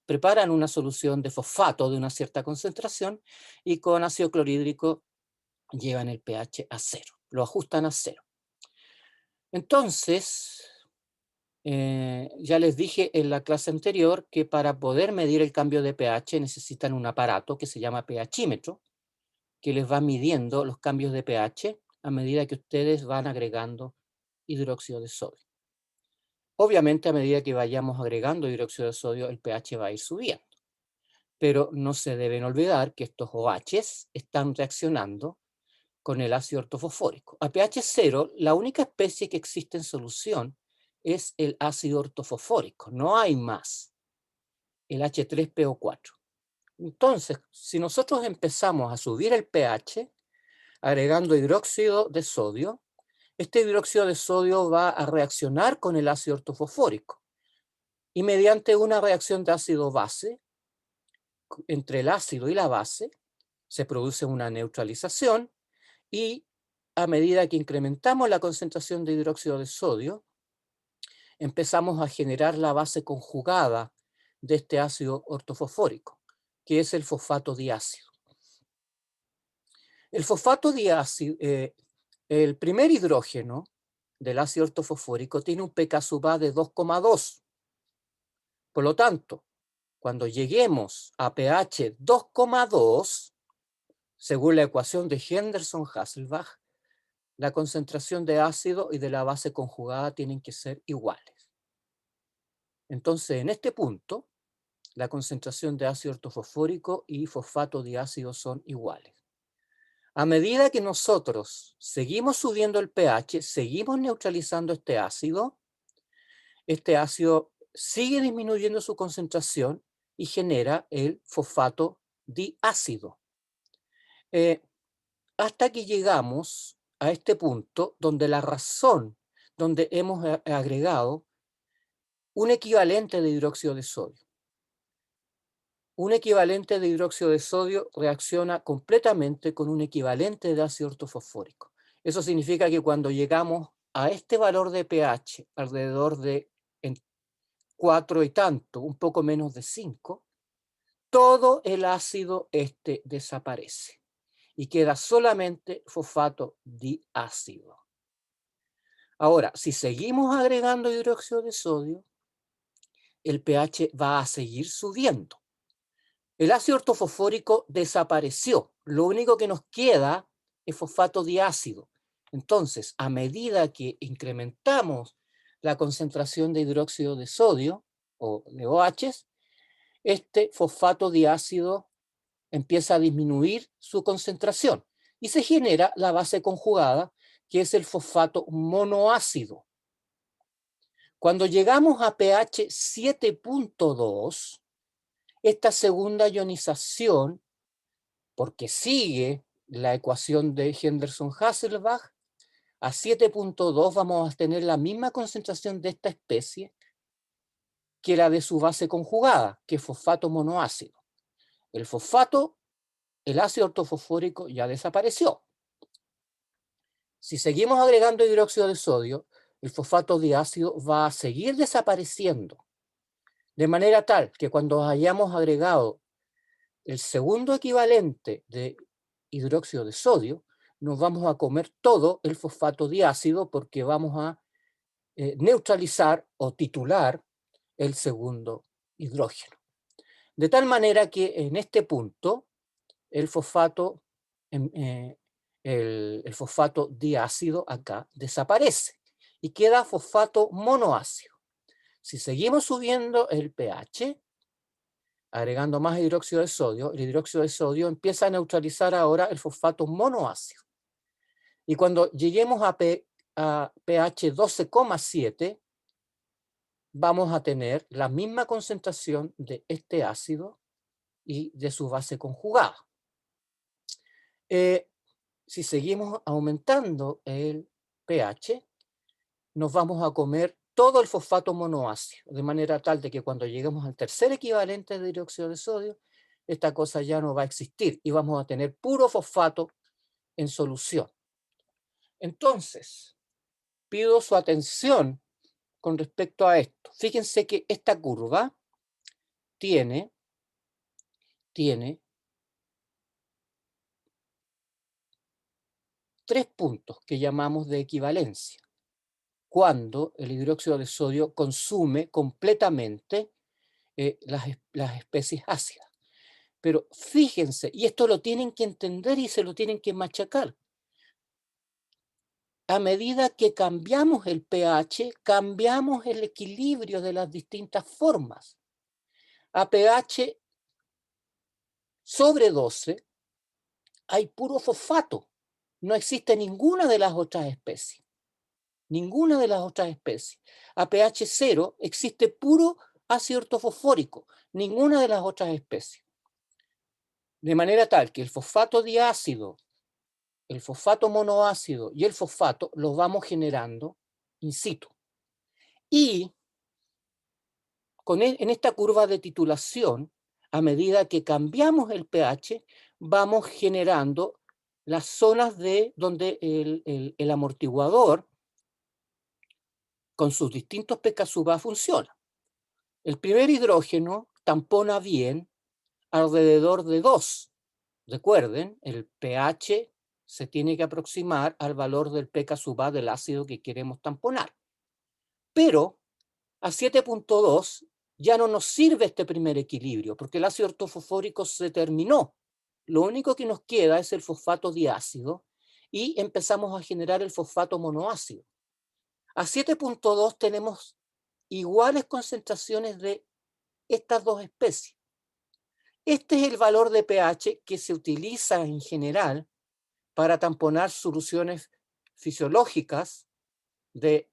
preparan una solución de fosfato de una cierta concentración y con ácido clorhídrico llevan el pH a 0, lo ajustan a 0. Entonces, ya les dije en la clase anterior que para poder medir el cambio de pH necesitan un aparato que se llama pHímetro, que les va midiendo los cambios de pH a medida que ustedes van agregando hidróxido de sodio. Obviamente, a medida que vayamos agregando hidróxido de sodio, el pH va a ir subiendo. Pero no se deben olvidar que estos OHs están reaccionando con el ácido ortofosfórico. A pH 0, la única especie que existe en solución es el ácido ortofosfórico. No hay más. El H3PO4. Entonces, si nosotros empezamos a subir el pH, agregando hidróxido de sodio, este hidróxido de sodio va a reaccionar con el ácido ortofosfórico. Y mediante una reacción de ácido-base, entre el ácido y la base, se produce una neutralización y a medida que incrementamos la concentración de hidróxido de sodio, empezamos a generar la base conjugada de este ácido ortofosfórico, que es el fosfato diácido. El fosfato diácido, el primer hidrógeno del ácido ortofosfórico tiene un pK sub A de 2,2. Por lo tanto, cuando lleguemos a pH 2,2, según la ecuación de Henderson-Hasselbalch, la concentración de ácido y de la base conjugada tienen que ser iguales. Entonces, en este punto, la concentración de ácido ortofosfórico y fosfato diácido son iguales. A medida que nosotros seguimos subiendo el pH, seguimos neutralizando este ácido sigue disminuyendo su concentración y genera el fosfato diácido. hasta que llegamos a este punto donde la razón, donde hemos agregado un equivalente de hidróxido de sodio. Un equivalente de hidróxido de sodio reacciona completamente con un equivalente de ácido ortofosfórico. Eso significa que cuando llegamos a este valor de pH, alrededor de 4 y tanto, un poco menos de 5, todo el ácido desaparece y queda solamente fosfato diácido. Ahora, si seguimos agregando hidróxido de sodio, el pH va a seguir subiendo. El ácido ortofosfórico desapareció. Lo único que nos queda es fosfato diácido. Entonces, a medida que incrementamos la concentración de hidróxido de sodio, o de OH, este fosfato diácido empieza a disminuir su concentración y se genera la base conjugada, que es el fosfato monoácido. Cuando llegamos a pH 7.2, esta segunda ionización, porque sigue la ecuación de Henderson-Hasselbalch, a 7.2 vamos a tener la misma concentración de esta especie que la de su base conjugada, que es fosfato monoácido. El fosfato, el ácido ortofosfórico ya desapareció. Si seguimos agregando hidróxido de sodio, el fosfato diácido va a seguir desapareciendo, de manera tal que cuando hayamos agregado el segundo equivalente de hidróxido de sodio, nos vamos a comer todo el fosfato diácido porque vamos a neutralizar o titular el segundo hidrógeno. De tal manera que en este punto el fosfato diácido acá desaparece y queda fosfato monoácido. Si seguimos subiendo el pH, agregando más hidróxido de sodio, el hidróxido de sodio empieza a neutralizar ahora el fosfato monoácido. Y cuando lleguemos a pH 12,7, vamos a tener la misma concentración de este ácido y de su base conjugada. Si seguimos aumentando el pH, nos vamos a comer todo el fosfato monoácido, de manera tal de que cuando lleguemos al tercer equivalente de hidróxido de sodio, esta cosa ya no va a existir y vamos a tener puro fosfato en solución. Entonces, pido su atención con respecto a esto. Fíjense que esta curva tiene 3 puntos que llamamos de equivalencia, cuando el hidróxido de sodio consume completamente las especies ácidas. Pero fíjense, y esto lo tienen que entender y se lo tienen que machacar. A medida que cambiamos el pH, cambiamos el equilibrio de las distintas formas. A pH sobre 12 hay puro fosfato. No existe ninguna de las otras especies. Ninguna de las otras especies. A pH 0 existe puro ácido ortofosfórico. Ninguna de las otras especies. De manera tal que el fosfato diácido, el fosfato monoácido y el fosfato los vamos generando in situ. Y en esta curva de titulación, a medida que cambiamos el pH, vamos generando las zonas donde el amortiguador, con sus distintos pK sub A, funciona. El primer hidrógeno tampona bien alrededor de 2. Recuerden, el pH se tiene que aproximar al valor del pK sub A del ácido que queremos tamponar. Pero a 7.2 ya no nos sirve este primer equilibrio, porque el ácido ortofosfórico se terminó. Lo único que nos queda es el fosfato diácido y empezamos a generar el fosfato monoácido. A 7.2 tenemos iguales concentraciones de estas dos especies. Este es el valor de pH que se utiliza en general para tamponar soluciones fisiológicas de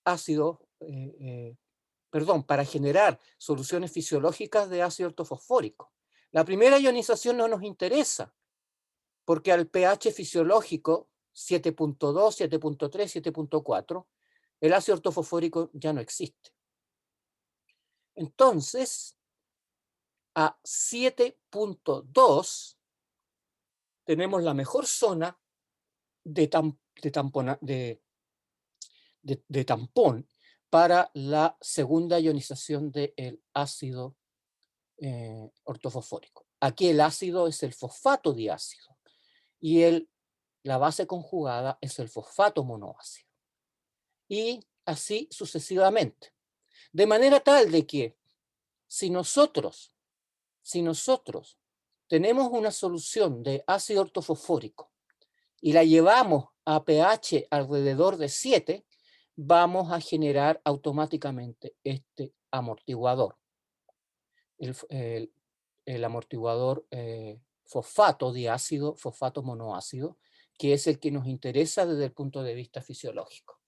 ácido, para generar soluciones fisiológicas de ácido ortofosfórico. La primera ionización no nos interesa. porque al pH fisiológico 7.2, 7.3, 7.4, el ácido ortofosfórico ya no existe. Entonces, a 7.2 tenemos la mejor zona de tampón para la segunda ionización del ácido ortofosfórico. Aquí el ácido es el fosfato diácido y la base conjugada es el fosfato monoácido. Y así sucesivamente. De manera tal de que si nosotros tenemos una solución de ácido ortofosfórico y la llevamos a pH alrededor de 7, vamos a generar automáticamente este amortiguador. El amortiguador fosfato diácido, fosfato monoácido, que es el que nos interesa desde el punto de vista fisiológico.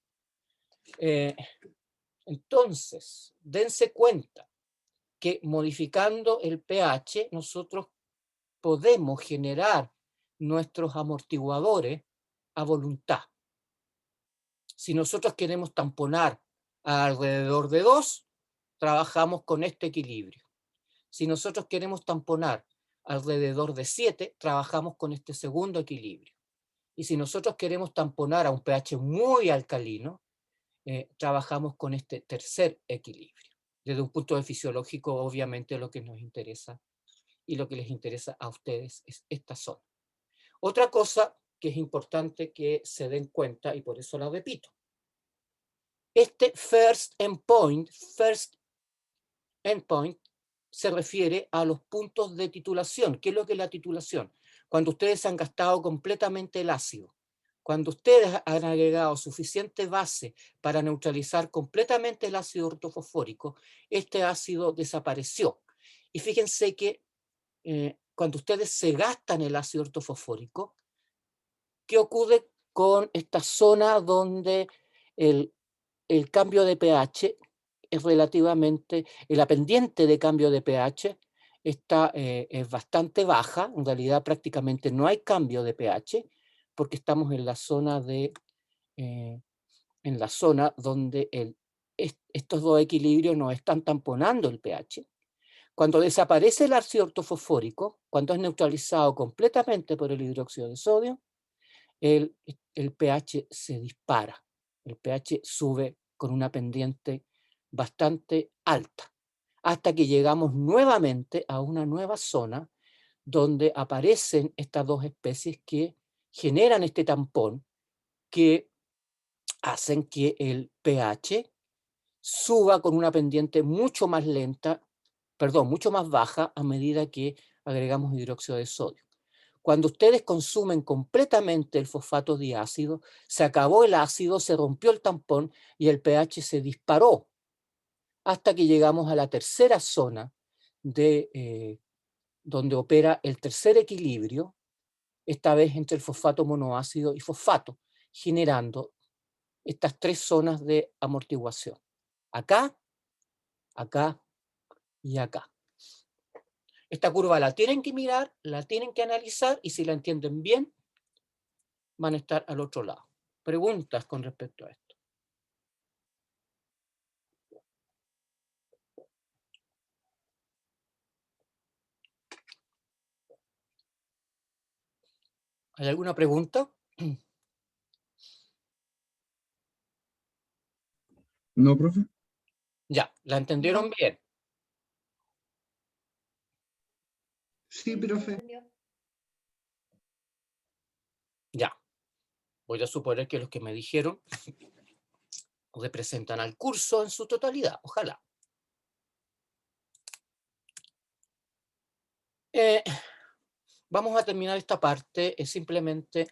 Entonces, dense cuenta que modificando el pH nosotros podemos generar nuestros amortiguadores a voluntad. Si nosotros queremos tamponar alrededor de 2, trabajamos con este equilibrio. Si nosotros queremos tamponar alrededor de 7, trabajamos con este segundo equilibrio. Y si nosotros queremos tamponar a un pH muy alcalino, trabajamos con este tercer equilibrio. Desde un punto de fisiológico, obviamente lo que nos interesa y lo que les interesa a ustedes es esta zona. Otra cosa que es importante que se den cuenta, y por eso la repito. Este first endpoint se refiere a los puntos de titulación. ¿Qué es lo que es la titulación? Cuando ustedes han gastado completamente el ácido, cuando ustedes han agregado suficiente base para neutralizar completamente el ácido ortofosfórico, este ácido desapareció. Y fíjense que cuando ustedes se gastan el ácido ortofosfórico, ¿qué ocurre con esta zona donde el cambio de pH es relativamente, la pendiente de cambio de pH es bastante baja? En realidad prácticamente no hay cambio de pH porque estamos en la zona donde estos dos equilibrios nos están tamponando el pH. Cuando desaparece el ácido ortofosfórico, cuando es neutralizado completamente por el hidróxido de sodio, el pH se dispara. El pH sube con una pendiente bastante alta, hasta que llegamos nuevamente a una nueva zona donde aparecen estas dos especies que generan este tampón, que hacen que el pH suba con una pendiente mucho más baja a medida que agregamos hidróxido de sodio. Cuando ustedes consumen completamente el fosfato diácido, se acabó el ácido, se rompió el tampón y el pH se disparó hasta que llegamos a la tercera zona donde opera el tercer equilibrio, esta vez entre el fosfato monoácido y fosfato, generando estas tres zonas de amortiguación. Acá, acá y acá. Esta curva la tienen que mirar, la tienen que analizar y si la entienden bien, van a estar al otro lado. Preguntas con respecto a esto. ¿Hay alguna pregunta? No, profe. Ya, ¿la entendieron bien? Sí, profe. Ya. Voy a suponer que los que me dijeron representan al curso en su totalidad. Ojalá. Vamos a terminar esta parte simplemente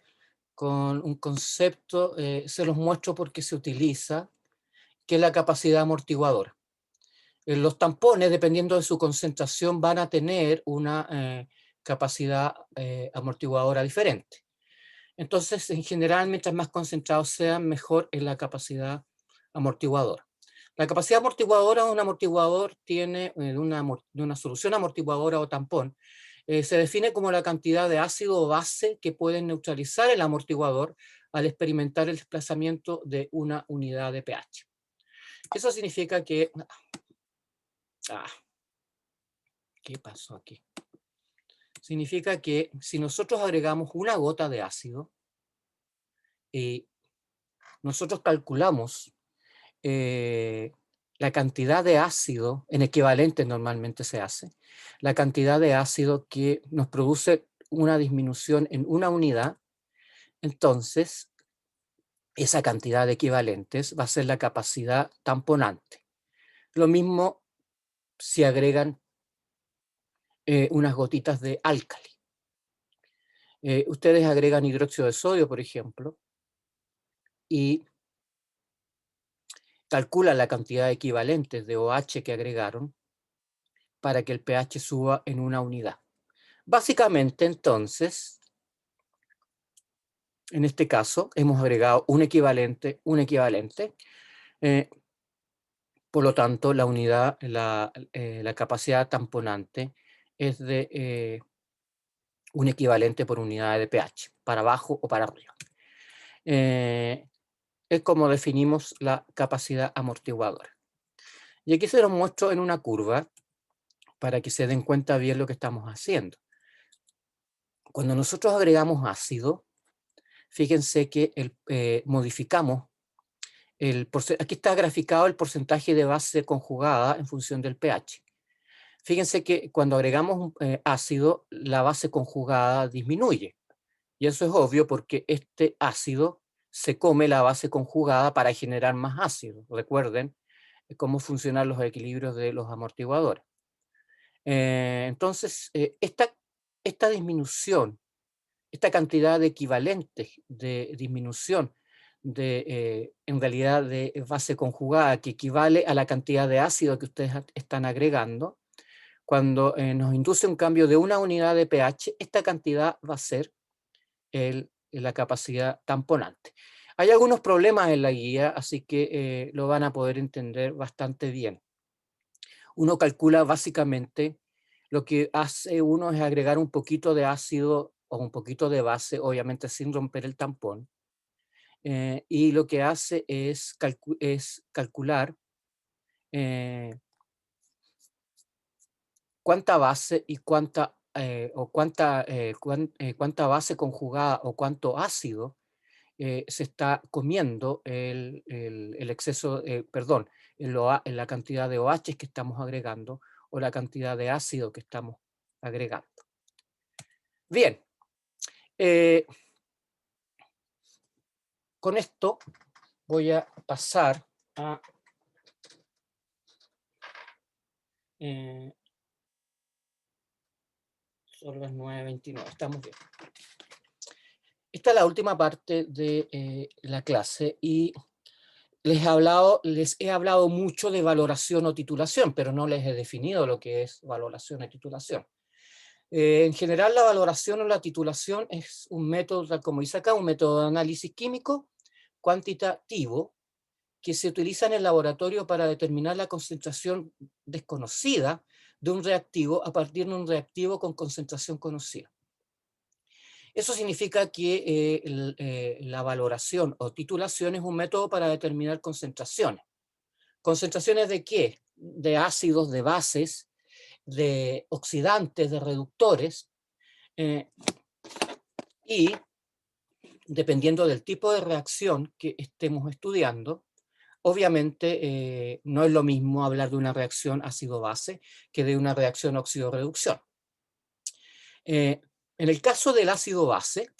con un concepto, se los muestro porque se utiliza, que es la capacidad amortiguadora. Los tampones, dependiendo de su concentración, van a tener una capacidad amortiguadora diferente. Entonces, en general, mientras más concentrados sean, mejor es la capacidad amortiguadora. La capacidad amortiguadora de un amortiguador tiene, de una solución amortiguadora o tampón, se define como la cantidad de ácido o base que pueden neutralizar el amortiguador al experimentar el desplazamiento de una unidad de pH. Eso significa que... ¿qué pasó aquí? Significa que si nosotros agregamos una gota de ácido, nosotros calculamos la cantidad de ácido, en equivalentes normalmente se hace, la cantidad de ácido que nos produce una disminución en una unidad, entonces esa cantidad de equivalentes va a ser la capacidad tamponante. Lo mismo si agregan unas gotitas de álcali. Ustedes agregan hidróxido de sodio, por ejemplo, y calculan la cantidad de equivalentes de OH que agregaron para que el pH suba en una unidad. Básicamente, entonces, en este caso, hemos agregado un equivalente, por lo tanto, la unidad, la capacidad tamponante es de un equivalente por unidad de pH, para abajo o para arriba. Es como definimos la capacidad amortiguadora. Y aquí se los muestro en una curva para que se den cuenta bien lo que estamos haciendo. Cuando nosotros agregamos ácido, fíjense que modificamos aquí está graficado el porcentaje de base conjugada en función del pH. Fíjense que cuando agregamos ácido, la base conjugada disminuye. Y eso es obvio porque este ácido se come la base conjugada para generar más ácido. Recuerden cómo funcionan los equilibrios de los amortiguadores. Entonces, esta disminución, esta cantidad de equivalentes de disminución en realidad de base conjugada, que equivale a la cantidad de ácido que ustedes están agregando, cuando nos induce un cambio de una unidad de pH, esta cantidad va a ser la capacidad tamponante. Hay algunos problemas en la guía, así que lo van a poder entender bastante bien. Uno calcula básicamente, lo que hace uno es agregar un poquito de ácido o un poquito de base, obviamente sin romper el tampón, y lo que hace es calcular cuánta base y cuánta base conjugada o cuánto ácido se está comiendo el exceso, perdón, en la cantidad de OH que estamos agregando o la cantidad de ácido que estamos agregando. Bien, con esto voy a pasar a son las 9:29, estamos bien. Esta es la última parte de la clase y les he hablado mucho de valoración o titulación, pero no les he definido lo que es valoración y titulación. En general, la valoración o la titulación es un método, tal como dice acá, un método de análisis químico cuantitativo que se utiliza en el laboratorio para determinar la concentración desconocida de un reactivo a partir de un reactivo con concentración conocida. Eso significa que la valoración o titulación es un método para determinar concentraciones. ¿Concentraciones de qué? De ácidos, de bases, de oxidantes, de reductores, y dependiendo del tipo de reacción que estemos estudiando, obviamente no es lo mismo hablar de una reacción ácido-base que de una reacción óxido-reducción. En el caso del ácido-base,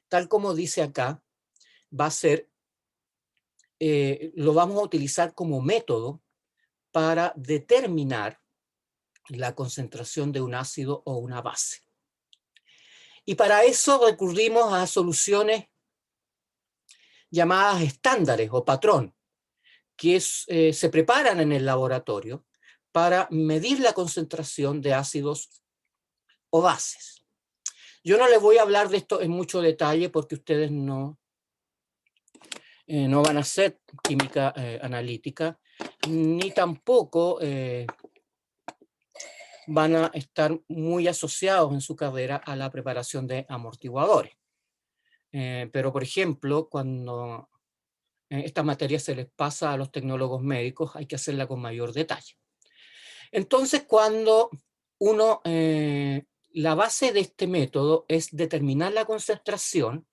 tal como dice acá, va a ser, lo vamos a utilizar como método para determinar la concentración de un ácido o una base. Y para eso recurrimos a soluciones llamadas estándares o patrón, que se preparan en el laboratorio para medir la concentración de ácidos o bases. Yo no les voy a hablar de esto en mucho detalle porque ustedes no van a hacer química analítica, ni tampoco van a estar muy asociados en su carrera a la preparación de amortiguadores. Pero, por ejemplo, cuando esta materia se les pasa a los tecnólogos médicos, hay que hacerla con mayor detalle. Entonces, cuando la base de este método es determinar la concentración,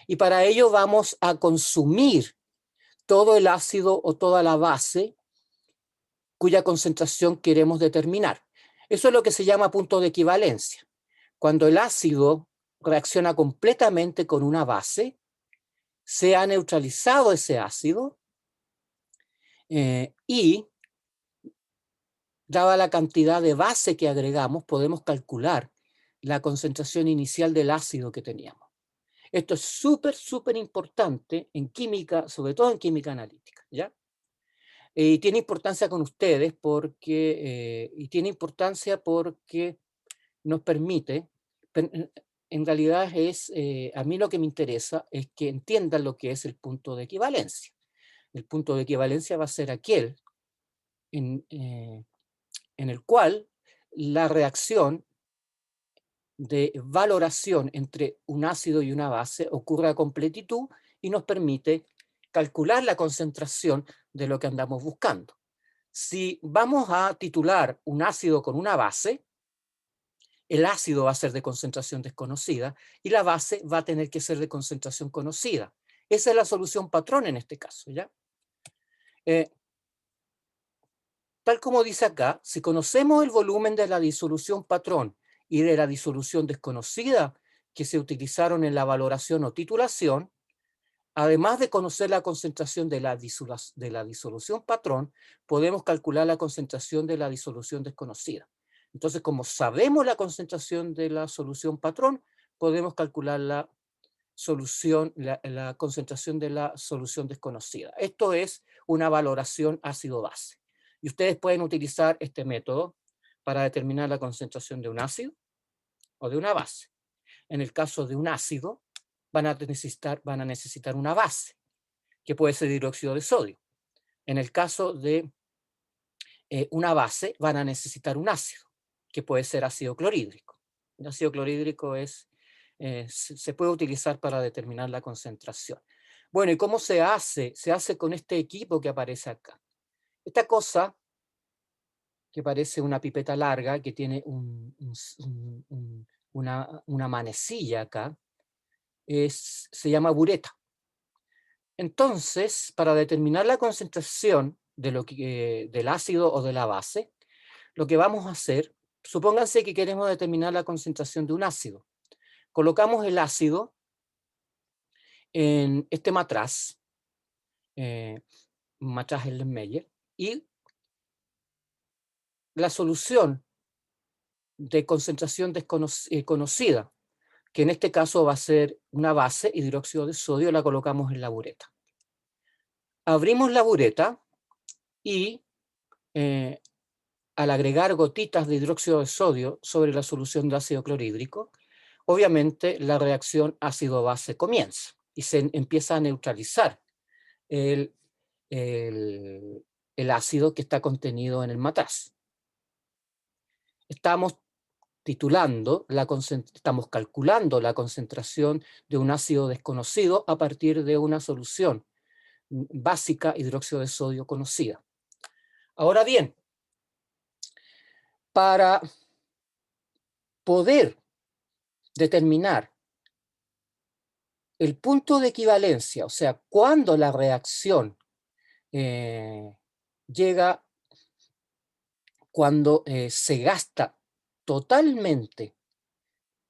y para ello vamos a consumir todo el ácido o toda la base cuya concentración queremos determinar. Eso es lo que se llama punto de equivalencia. Cuando el ácido reacciona completamente con una base, se ha neutralizado ese ácido y, dada la cantidad de base que agregamos, podemos calcular la concentración inicial del ácido que teníamos. Esto es súper importante en química, sobre todo en química analítica, ¿ya? Y tiene importancia con ustedes porque, nos permite, en realidad a mí lo que me interesa es que entiendan lo que es el punto de equivalencia. El punto de equivalencia va a ser aquel en el cual la reacción de valoración entre un ácido y una base ocurre a completitud y nos permite calcular la concentración de lo que andamos buscando. Si vamos a titular un ácido con una base, el ácido va a ser de concentración desconocida y la base va a tener que ser de concentración conocida. Esa es la solución patrón en este caso, ¿ya? Tal como dice acá, si conocemos el volumen de la disolución patrón y de la disolución desconocida que se utilizaron en la valoración o titulación, además de conocer la concentración de la disolución patrón, podemos calcular la concentración de la disolución desconocida. Entonces, como sabemos la concentración de la solución patrón, podemos calcular la concentración de la solución desconocida. Esto es una valoración ácido-base. Y ustedes pueden utilizar este método para determinar la concentración de un ácido o de una base. En el caso de un ácido, van a necesitar una base, que puede ser hidróxido de sodio. En el caso de una base, van a necesitar un ácido, que puede ser ácido clorhídrico. El ácido clorhídrico se puede utilizar para determinar la concentración. Bueno, ¿y cómo se hace? Se hace con este equipo que aparece acá. Esta cosa, que parece una pipeta larga, que tiene una manecilla acá, se llama bureta. Entonces, para determinar la concentración del ácido o de la base, lo que vamos a hacer, supónganse que queremos determinar la concentración de un ácido. Colocamos el ácido en este matraz, matraz Erlenmeyer, y la solución de concentración conocida, que en este caso va a ser una base, hidróxido de sodio, la colocamos en la bureta. Abrimos la bureta y al agregar gotitas de hidróxido de sodio sobre la solución de ácido clorhídrico, obviamente la reacción ácido-base comienza y se empieza a neutralizar el ácido que está contenido en el matraz. Estamos calculando la concentración de un ácido desconocido a partir de una solución básica hidróxido de sodio conocida. Ahora bien, para poder determinar el punto de equivalencia, o sea, cuando la reacción cuando se gasta totalmente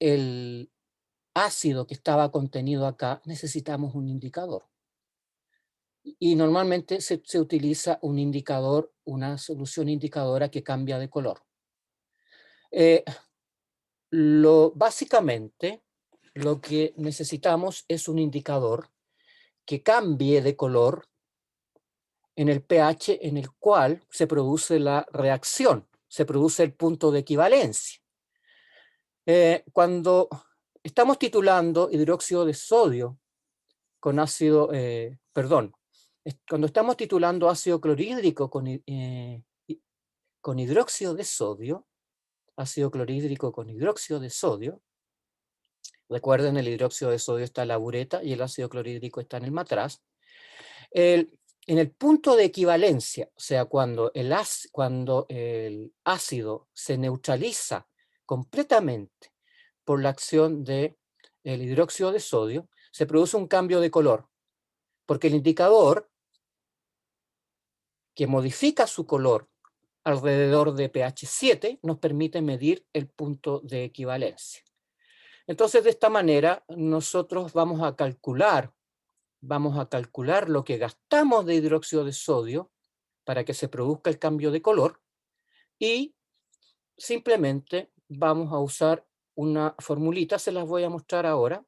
el ácido que estaba contenido acá, necesitamos un indicador. Y normalmente se utiliza un indicador, una solución indicadora que cambia de color. Básicamente, lo que necesitamos es un indicador que cambie de color en el pH en el cual se produce la reacción, se produce el punto de equivalencia. Cuando estamos titulando hidróxido de sodio con ácido, cuando estamos titulando ácido clorhídrico con hidróxido de sodio, ácido clorhídrico con hidróxido de sodio. Recuerden, el hidróxido de sodio está en la bureta y el ácido clorhídrico está en el matraz. En el punto de equivalencia, o sea, cuando el ácido se neutraliza completamente por la acción del hidróxido de sodio, se produce un cambio de color, porque el indicador que modifica su color alrededor de pH 7 nos permite medir el punto de equivalencia. Entonces, de esta manera, nosotros vamos a calcular lo que gastamos de hidróxido de sodio para que se produzca el cambio de color y simplemente vamos a usar una formulita, se las voy a mostrar ahora,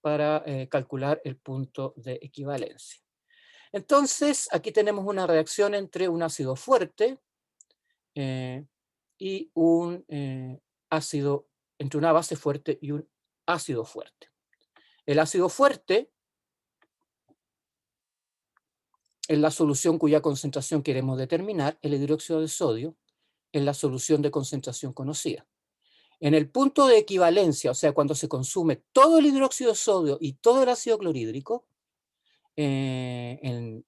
para calcular el punto de equivalencia. Entonces, aquí tenemos una reacción entre un ácido fuerte y un ácido, entre una base fuerte y un ácido fuerte. El ácido fuerte es la solución cuya concentración queremos determinar, el hidróxido de sodio es la solución de concentración conocida. En el punto de equivalencia, o sea, cuando se consume todo el hidróxido de sodio y todo el ácido clorhídrico,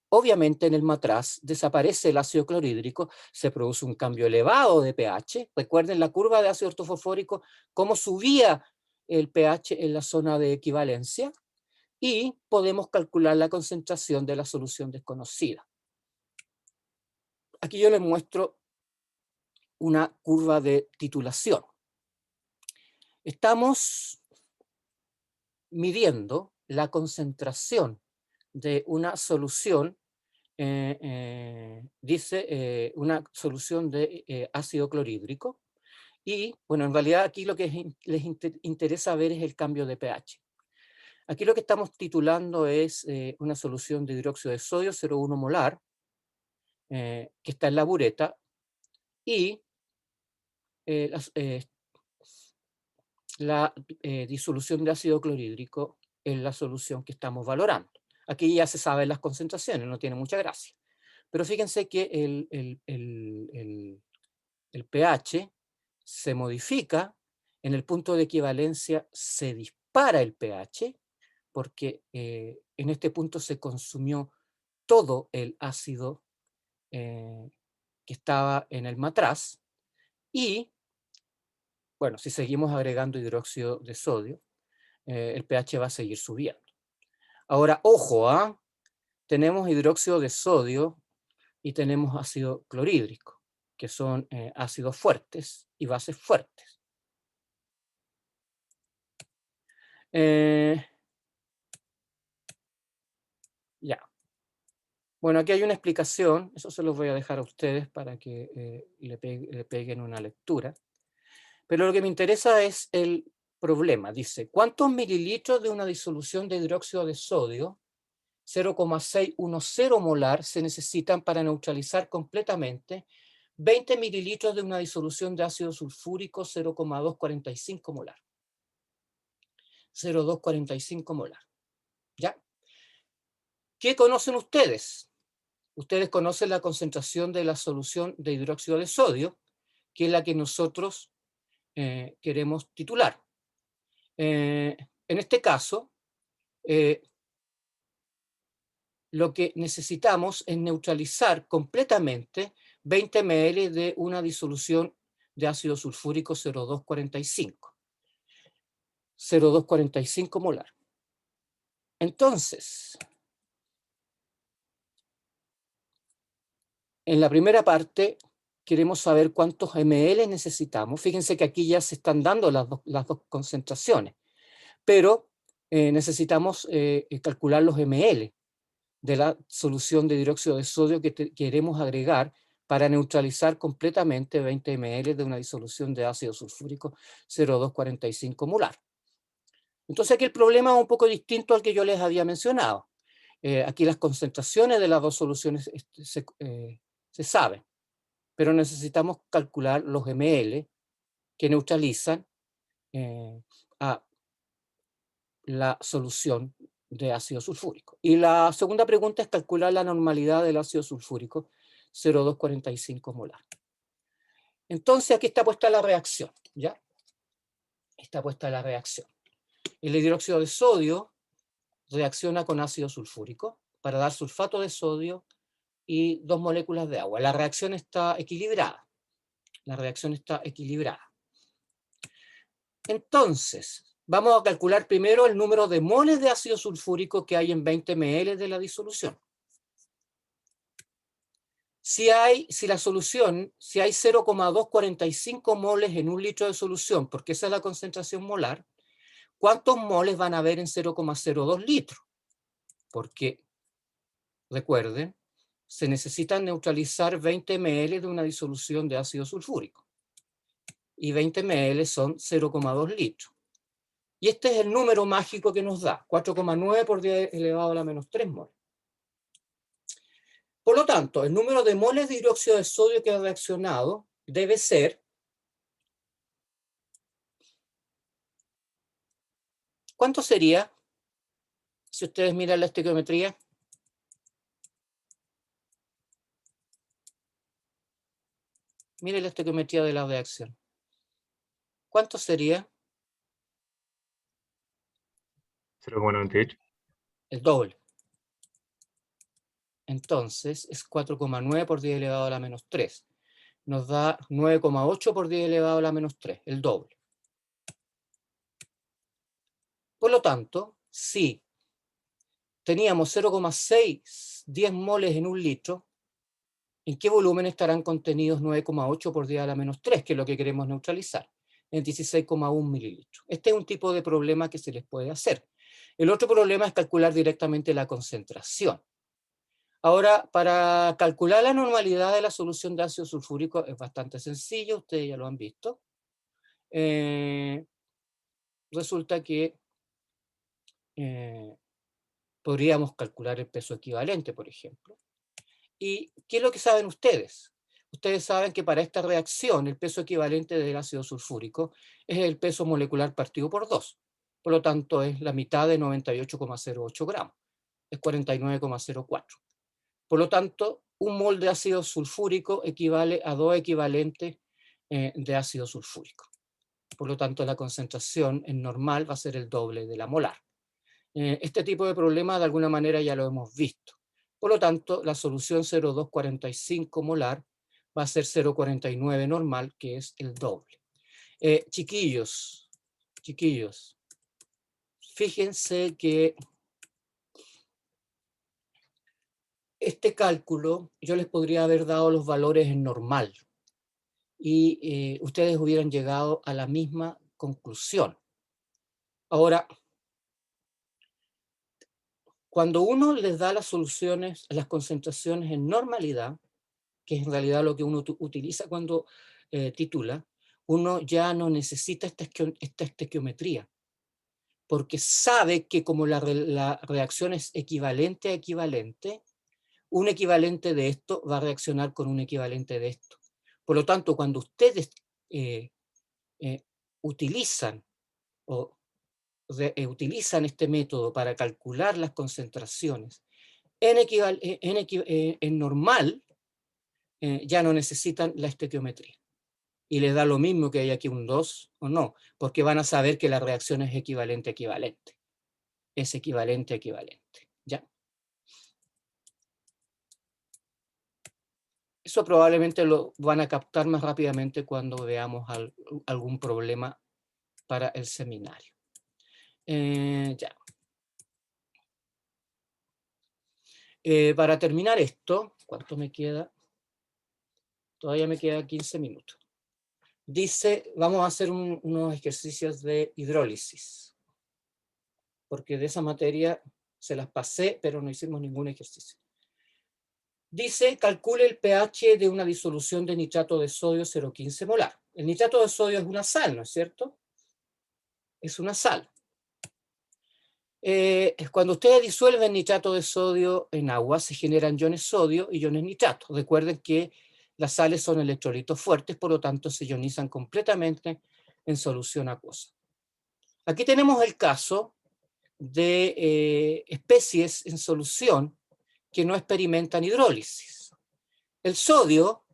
obviamente en el matraz desaparece el ácido clorhídrico, se produce un cambio elevado de pH. Recuerden la curva de ácido ortofosfórico, cómo subía el pH en la zona de equivalencia, y podemos calcular la concentración de la solución desconocida. Aquí yo les muestro una curva de titulación. Estamos midiendo la concentración de una solución, una solución de ácido clorhídrico, y bueno, en realidad aquí lo que les interesa ver es el cambio de pH. Aquí lo que estamos titulando es una solución de hidróxido de sodio 0,1 molar, que está en la bureta, y la disolución de ácido clorhídrico es la solución que estamos valorando. Aquí ya se saben las concentraciones, no tiene mucha gracia. Pero fíjense que el pH se modifica, en el punto de equivalencia se dispara el pH, porque en este punto se consumió todo el ácido que estaba en el matraz, y bueno, si seguimos agregando hidróxido de sodio, el pH va a seguir subiendo. Ahora, ojo, tenemos hidróxido de sodio y tenemos ácido clorhídrico, que son ácidos fuertes y bases fuertes. Ya. Bueno, aquí hay una explicación, eso se los voy a dejar a ustedes para que le peguen una lectura. Pero lo que me interesa es el problema. Dice, ¿cuántos mililitros de una disolución de hidróxido de sodio 0,610 molar se necesitan para neutralizar completamente 20 mililitros de una disolución de ácido sulfúrico 0,245 molar? 0,245 molar. ¿Ya? ¿Qué conocen ustedes? Ustedes conocen la concentración de la solución de hidróxido de sodio, que es la que nosotros queremos titular. En este caso, lo que necesitamos es neutralizar completamente 20 ml de una disolución de ácido sulfúrico 0,245. 0,245 molar. Entonces, en la primera parte queremos saber cuántos ml necesitamos. Fíjense que aquí ya se están dando las dos concentraciones, pero necesitamos calcular los ml de la solución de hidróxido de sodio que queremos agregar para neutralizar completamente 20 ml de una disolución de ácido sulfúrico 0,245 molar. Entonces aquí el problema es un poco distinto al que yo les había mencionado. Aquí las concentraciones de las dos soluciones se saben, pero necesitamos calcular los ml que neutralizan a la solución de ácido sulfúrico. Y la segunda pregunta es calcular la normalidad del ácido sulfúrico 0,245 molar. Entonces aquí está puesta la reacción, ¿ya? Está puesta la reacción. El hidróxido de sodio reacciona con ácido sulfúrico para dar sulfato de sodio y 2 moléculas de agua. La reacción está equilibrada. La reacción está equilibrada. Entonces, vamos a calcular primero el número de moles de ácido sulfúrico que hay en 20 ml de la disolución. Si hay 0,245 moles en un litro de solución, porque esa es la concentración molar, ¿cuántos moles van a haber en 0,02 litros? Porque, recuerden, se necesitan neutralizar 20 ml de una disolución de ácido sulfúrico. Y 20 ml son 0,2 litros. Y este es el número mágico que nos da, 4,9 por 10 elevado a la menos 3 moles. Por lo tanto, el número de moles de hidróxido de sodio que ha reaccionado debe ser, ¿cuánto sería? Si ustedes miran la estequiometría. Miren la estequiometría de la reacción. ¿Cuánto sería? 0,98. El doble. Entonces es 4,9 por 10 elevado a la menos 3. Nos da 9,8 por 10 elevado a la menos 3, el doble. Por lo tanto, si teníamos 0,610 moles en un litro, ¿en qué volumen estarán contenidos 9,8 por 10 a la menos 3, que es lo que queremos neutralizar? En 16,1 mililitros. Este es un tipo de problema que se les puede hacer. El otro problema es calcular directamente la concentración. Ahora, para calcular la normalidad de la solución de ácido sulfúrico es bastante sencillo, ustedes ya lo han visto. Resulta que podríamos calcular el peso equivalente, por ejemplo. ¿Y qué es lo que saben ustedes? Ustedes saben que para esta reacción el peso equivalente del ácido sulfúrico es el peso molecular partido por 2. Por lo tanto, es la mitad de 98,08 gramos. Es 49,04. Por lo tanto, un mol de ácido sulfúrico equivale a 2 equivalentes de ácido sulfúrico. Por lo tanto, la concentración en normal va a ser el doble de la molar. Este tipo de problema de alguna manera ya lo hemos visto. Por lo tanto, la solución 0,245 molar va a ser 0,49 normal, que es el doble. Chiquillos, fíjense que este cálculo yo les podría haber dado los valores en normal y ustedes hubieran llegado a la misma conclusión. Ahora, cuando uno les da las soluciones, las concentraciones en normalidad, que es en realidad lo que uno utiliza cuando titula, uno ya no necesita esta estequiometría, porque sabe que como la reacción es equivalente a equivalente, un equivalente de esto va a reaccionar con un equivalente de esto. Por lo tanto, cuando ustedes utilizan este método para calcular las concentraciones en normal, ya no necesitan la estequiometría. Y les da lo mismo que hay aquí un 2 o no, porque van a saber que la reacción es equivalente a equivalente. Es equivalente a equivalente. ¿Ya? Eso probablemente lo van a captar más rápidamente cuando veamos algún problema para el seminario. Ya. Para terminar esto, ¿cuánto me queda? Todavía me queda 15 minutos. Dice, vamos a hacer unos ejercicios de hidrólisis, porque de esa materia se las pasé, pero no hicimos ningún ejercicio. Dice, calcule el pH de una disolución de nitrato de sodio 0,15 molar. El nitrato de sodio es una sal, ¿no es cierto? Es una sal. Cuando ustedes disuelven nitrato de sodio en agua, se generan iones sodio y iones nitrato. Recuerden que las sales son electrolitos fuertes, por lo tanto se ionizan completamente en solución acuosa. Aquí tenemos el caso de especies en solución que no experimentan hidrólisis. El sodio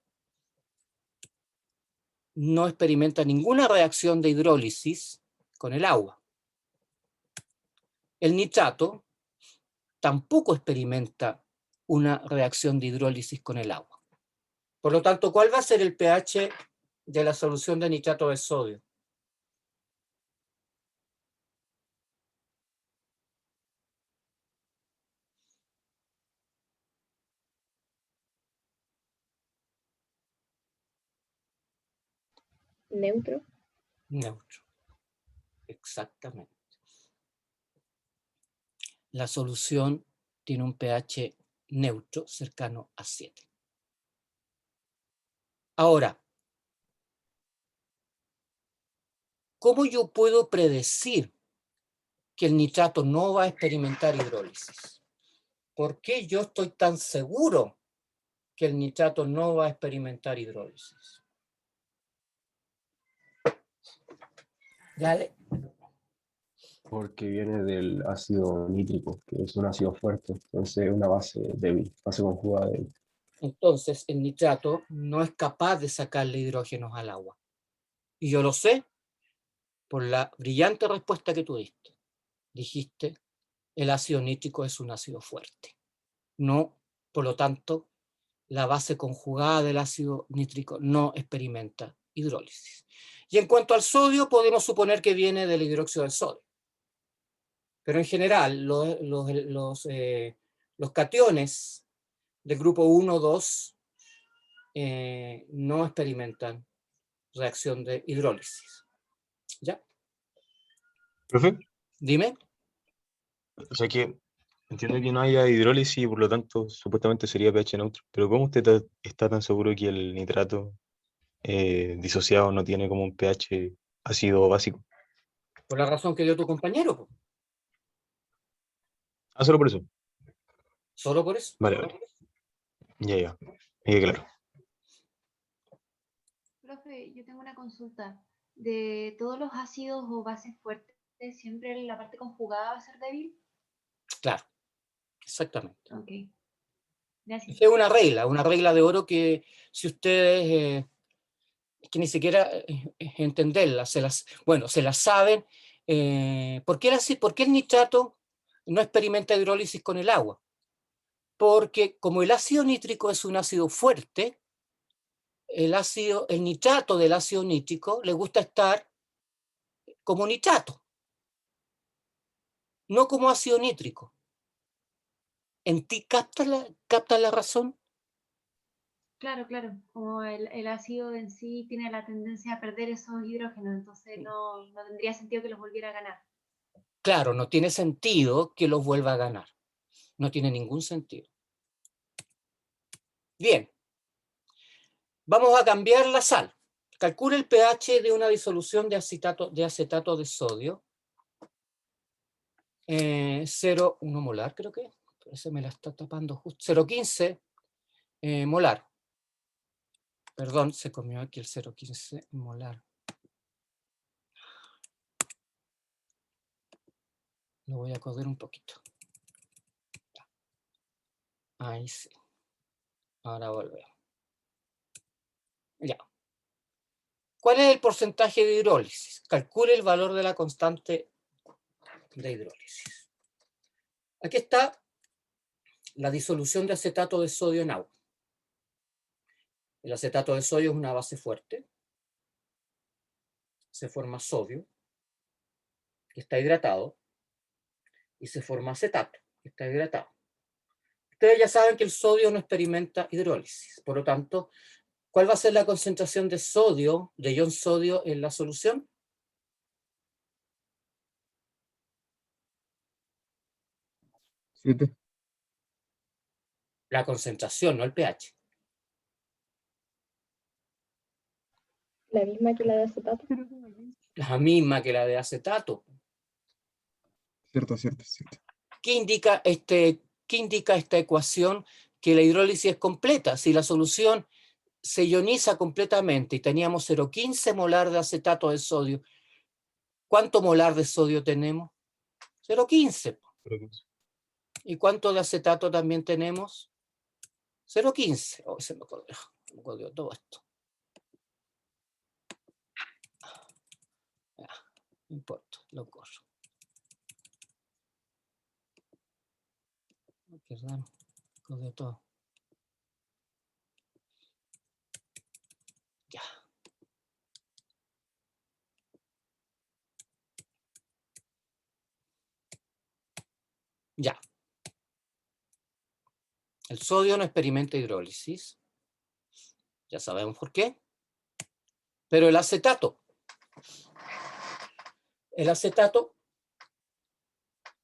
no experimenta ninguna reacción de hidrólisis con el agua. El nitrato tampoco experimenta una reacción de hidrólisis con el agua. Por lo tanto, ¿cuál va a ser el pH de la solución de nitrato de sodio? Neutro. Neutro. Exactamente. La solución tiene un pH neutro cercano a 7. Ahora, ¿cómo yo puedo predecir que el nitrato no va a experimentar hidrólisis? ¿Por qué yo estoy tan seguro que el nitrato no va a experimentar hidrólisis? Dale. Porque viene del ácido nítrico, que es un ácido fuerte, entonces es una base débil, base conjugada débil. Entonces, el nitrato no es capaz de sacarle hidrógenos al agua. Y yo lo sé por la brillante respuesta que tú diste. Dijiste, el ácido nítrico es un ácido fuerte. No, por lo tanto, la base conjugada del ácido nítrico no experimenta hidrólisis. Y en cuanto al sodio, podemos suponer que viene del hidróxido del sodio. Pero en general, los cationes del grupo 1, 2 no experimentan reacción de hidrólisis. ¿Ya? ¿Profe? Dime. O sea que entiendo que no haya hidrólisis y por lo tanto supuestamente sería pH neutro. Pero ¿cómo usted está tan seguro que el nitrato disociado no tiene como un pH ácido básico? Por la razón que dio tu compañero. Po. Ah, solo por eso. Solo por eso. Vale, vale. Ya. Me queda claro. Profe, yo tengo una consulta. ¿De todos los ácidos o bases fuertes, siempre la parte conjugada va a ser débil? Claro, exactamente. Ok. Gracias. Es una regla de oro que si ustedes, es que ni siquiera entenderla, se la saben. ¿Por qué el nitrato no experimenta hidrólisis con el agua? Porque como el ácido nítrico es un ácido fuerte, el nitrato del ácido nítrico le gusta estar como nitrato, no como ácido nítrico. ¿En ti captas la razón? Claro. Como el ácido en sí tiene la tendencia a perder esos hidrógenos, entonces no tendría sentido que los volviera a ganar. Claro, no tiene sentido que los vuelva a ganar. No tiene ningún sentido. Bien. Vamos a cambiar la sal. Calcula el pH de una disolución de acetato de sodio. 0,1 molar, creo que. Ese me la está tapando justo. 0,15 molar. Perdón, se comió aquí el 0,15 molar. Lo voy a coger un poquito. Ahí sí. Ahora volvemos. Ya. ¿Cuál es el porcentaje de hidrólisis? Calcule el valor de la constante de hidrólisis. Aquí está la disolución de acetato de sodio en agua. El acetato de sodio es una base fuerte. Se forma sodio, que está hidratado, y se forma acetato, que está hidratado. Ustedes ya saben que el sodio no experimenta hidrólisis. Por lo tanto, ¿cuál va a ser la concentración de sodio, de ion sodio en la solución? ¿7? La concentración, no el pH. La misma que la de acetato. La misma que la de acetato. Cierto. ¿Qué indica esta ecuación? Que la hidrólisis es completa. Si la solución se ioniza completamente y teníamos 0,15 molar de acetato de sodio, ¿cuánto molar de sodio tenemos? 0,15. ¿Y cuánto de acetato también tenemos? 0,15. Oh, se me codió todo esto. No importa, lo corro. Perdón, de todo. Ya. Ya. El sodio no experimenta hidrólisis. Ya sabemos por qué. Pero el acetato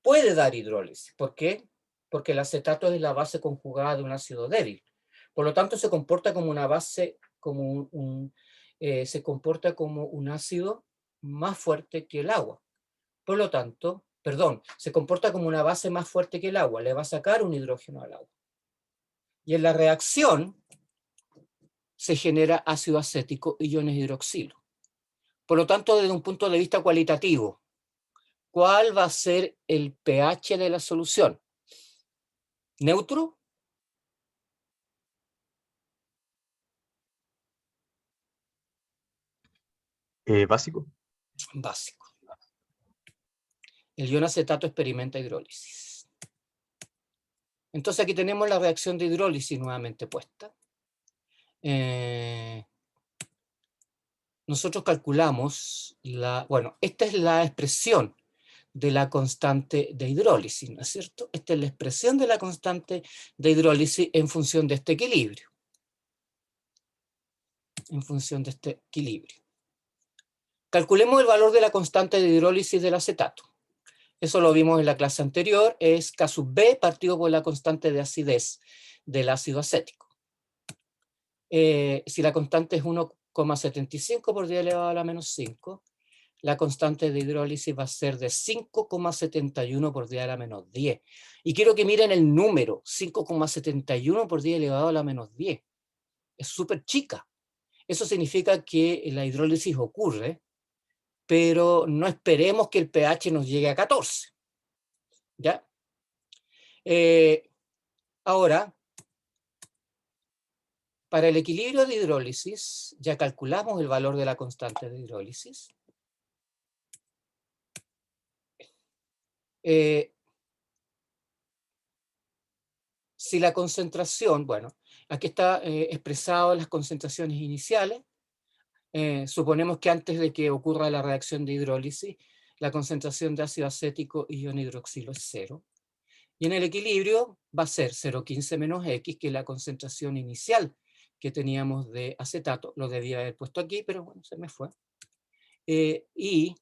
puede dar hidrólisis. ¿Por qué? Porque el acetato es la base conjugada de un ácido débil. Por lo tanto, se comporta como una base, como se comporta como un ácido más fuerte que el agua. Por lo tanto, perdón, se comporta como una base más fuerte que el agua. Le va a sacar un hidrógeno al agua. Y en la reacción se genera ácido acético y iones hidroxilo. Por lo tanto, desde un punto de vista cualitativo, ¿cuál va a ser el pH de la solución? ¿Neutro? Básico. Básico. El ion acetato experimenta hidrólisis. Entonces aquí tenemos la reacción de hidrólisis nuevamente puesta. Nosotros calculamos bueno, esta es la expresión de la constante de hidrólisis, ¿no es cierto? Esta es la expresión de la constante de hidrólisis en función de este equilibrio. En función de este equilibrio. Calculemos el valor de la constante de hidrólisis del acetato. Eso lo vimos en la clase anterior, es K sub B partido por la constante de acidez del ácido acético. Si la constante es 1,75 por 10 elevado a la menos 5, la constante de hidrólisis va a ser de 5,71 por 10 a la menos 10. Y quiero que miren el número, 5,71 por 10 elevado a la menos 10. Es súper chica. Eso significa que la hidrólisis ocurre, pero no esperemos que el pH nos llegue a 14. ¿Ya? Ahora, para el equilibrio de hidrólisis, ya calculamos el valor de la constante de hidrólisis. Si la concentración, bueno, aquí está expresado las concentraciones iniciales. Suponemos que antes de que ocurra la reacción de hidrólisis, la concentración de ácido acético y ion hidroxilo es 0. Y en el equilibrio va a ser 0,15 menos X, que es la concentración inicial que teníamos de acetato. Lo debía haber puesto aquí, pero bueno, se me fue. Y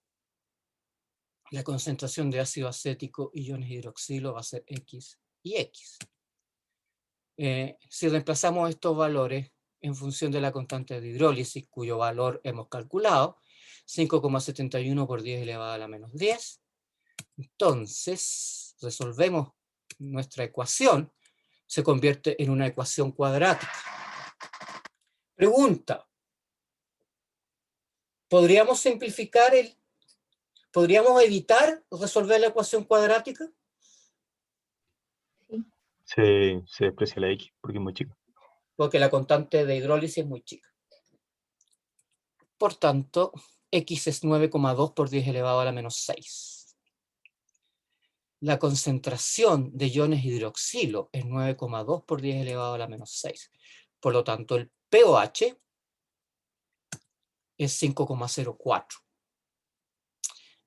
la concentración de ácido acético y iones hidroxilo va a ser X y X. Si reemplazamos estos valores en función de la constante de hidrólisis, cuyo valor hemos calculado, 5,71 por 10 elevado a la menos 10, entonces resolvemos nuestra ecuación, se convierte en una ecuación cuadrática. Pregunta: ¿podríamos simplificar podríamos evitar resolver la ecuación cuadrática? Sí. Se desprecia la X porque es muy chica. Porque la constante de hidrólisis es muy chica. Por tanto, X es 9,2 por 10 elevado a la menos 6. La concentración de iones hidroxilo es 9,2 por 10 elevado a la menos 6. Por lo tanto, el pOH es 5,04.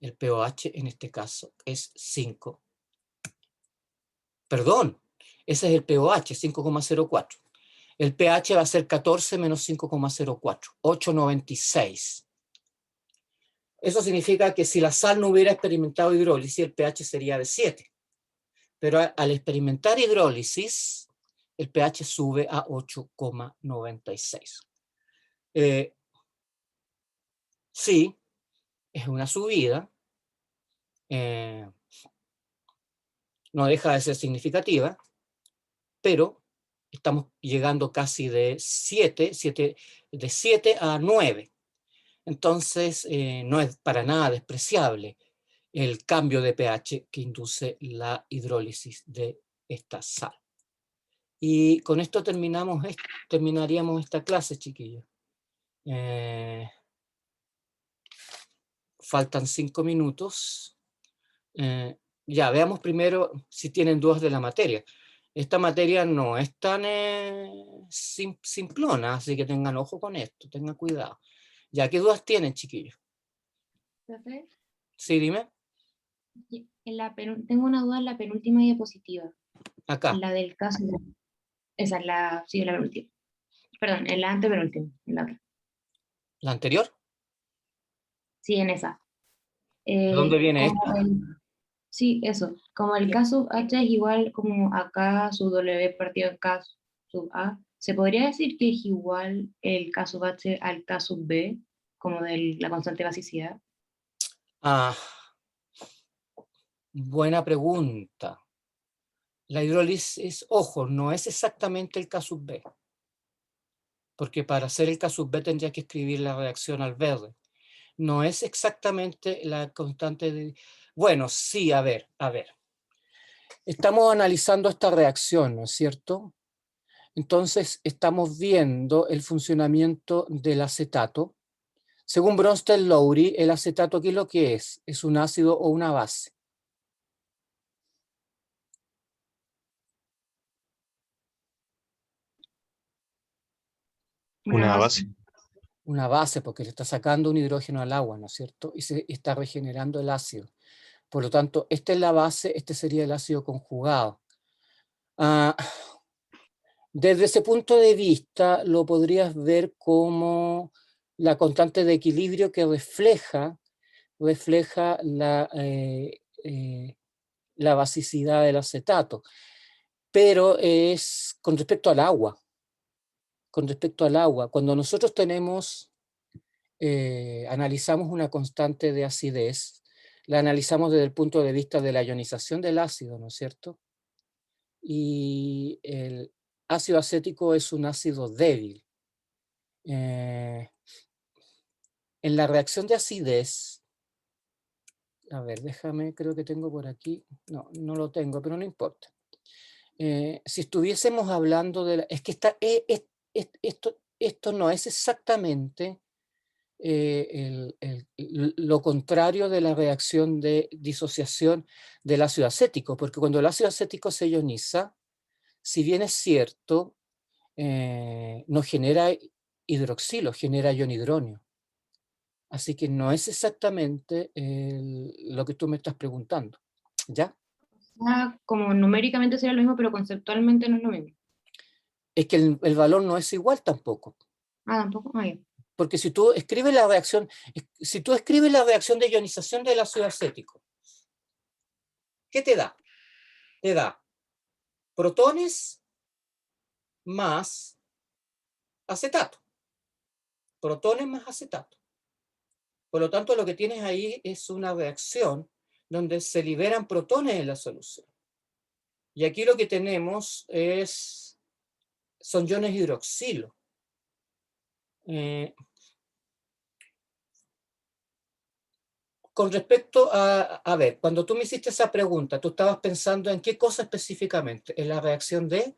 El pOH en este caso es 5. Perdón, ese es el pOH, 5,04. El pH va a ser 14 menos 5,04, 8,96. Eso significa que si la sal no hubiera experimentado hidrólisis, el pH sería de 7. Pero al experimentar hidrólisis, el pH sube a 8,96. Sí, es una subida. No deja de ser significativa, pero estamos llegando casi de 7 a 9. Entonces, no es para nada despreciable el cambio de pH que induce la hidrólisis de esta sal. Y con esto terminaríamos esta clase, chiquillos. faltan 5 minutos. Ya, veamos primero si tienen dudas de la materia. Esta materia no es tan simplona, así que tengan ojo con esto, tengan cuidado. Ya, ¿qué dudas tienen, chiquillos? Profe, Sí, dime. tengo una duda en la penúltima diapositiva, Acá. la del caso. Esa es la, sí, la penúltima. Perdón, en la antepenúltima, en la otra. ¿La anterior? Sí, en esa. ¿De dónde viene esto? Sí, eso. Como el caso H es igual como acá sub W partido en K sub A, ¿se podría decir que es igual el K sub H al K sub B, como de la constante basicidad? Ah, buena pregunta. La hidrólisis, ojo, no es exactamente el K sub B. Porque para hacer el K sub B tendría que escribir la reacción al verde. No es exactamente la constante de... Bueno, sí, a ver. Estamos analizando esta reacción, ¿no es cierto? Entonces, estamos viendo el funcionamiento del acetato. Según Bronsted-Lowry, el acetato, ¿qué es lo que es? ¿Es un ácido o una base? Una base. Una base, porque le está sacando un hidrógeno al agua, ¿no es cierto? Y se está regenerando el ácido. Por lo tanto, esta es la base, este sería el ácido conjugado. Desde ese punto de vista, lo podrías ver como la constante de equilibrio que refleja la basicidad del acetato. Pero es con respecto al agua. Con respecto al agua, cuando nosotros analizamos una constante de acidez, la analizamos desde el punto de vista de la ionización del ácido, ¿no es cierto? Y el ácido acético es un ácido débil. En la reacción de acidez, a ver, déjame, creo que tengo por aquí, no lo tengo, pero no importa. Si estuviésemos hablando de es que esto no es exactamente lo contrario de la reacción de disociación del ácido acético, porque cuando el ácido acético se ioniza, si bien es cierto, no genera hidroxilo, genera ionhidronio. Así que no es exactamente lo que tú me estás preguntando, ¿ya? Como numéricamente sería lo mismo, pero conceptualmente no es lo mismo. Es que el valor no es igual tampoco. Tampoco. Ya. Porque si tú escribes la reacción de ionización del ácido acético, ¿qué te da? Te da protones más acetato. Protones más acetato. Por lo tanto, lo que tienes ahí es una reacción donde se liberan protones en la solución. Y aquí lo que tenemos son iones hidroxilo. Con respecto a ver, cuando tú me hiciste esa pregunta, ¿tú estabas pensando en qué cosa específicamente? ¿En la reacción de?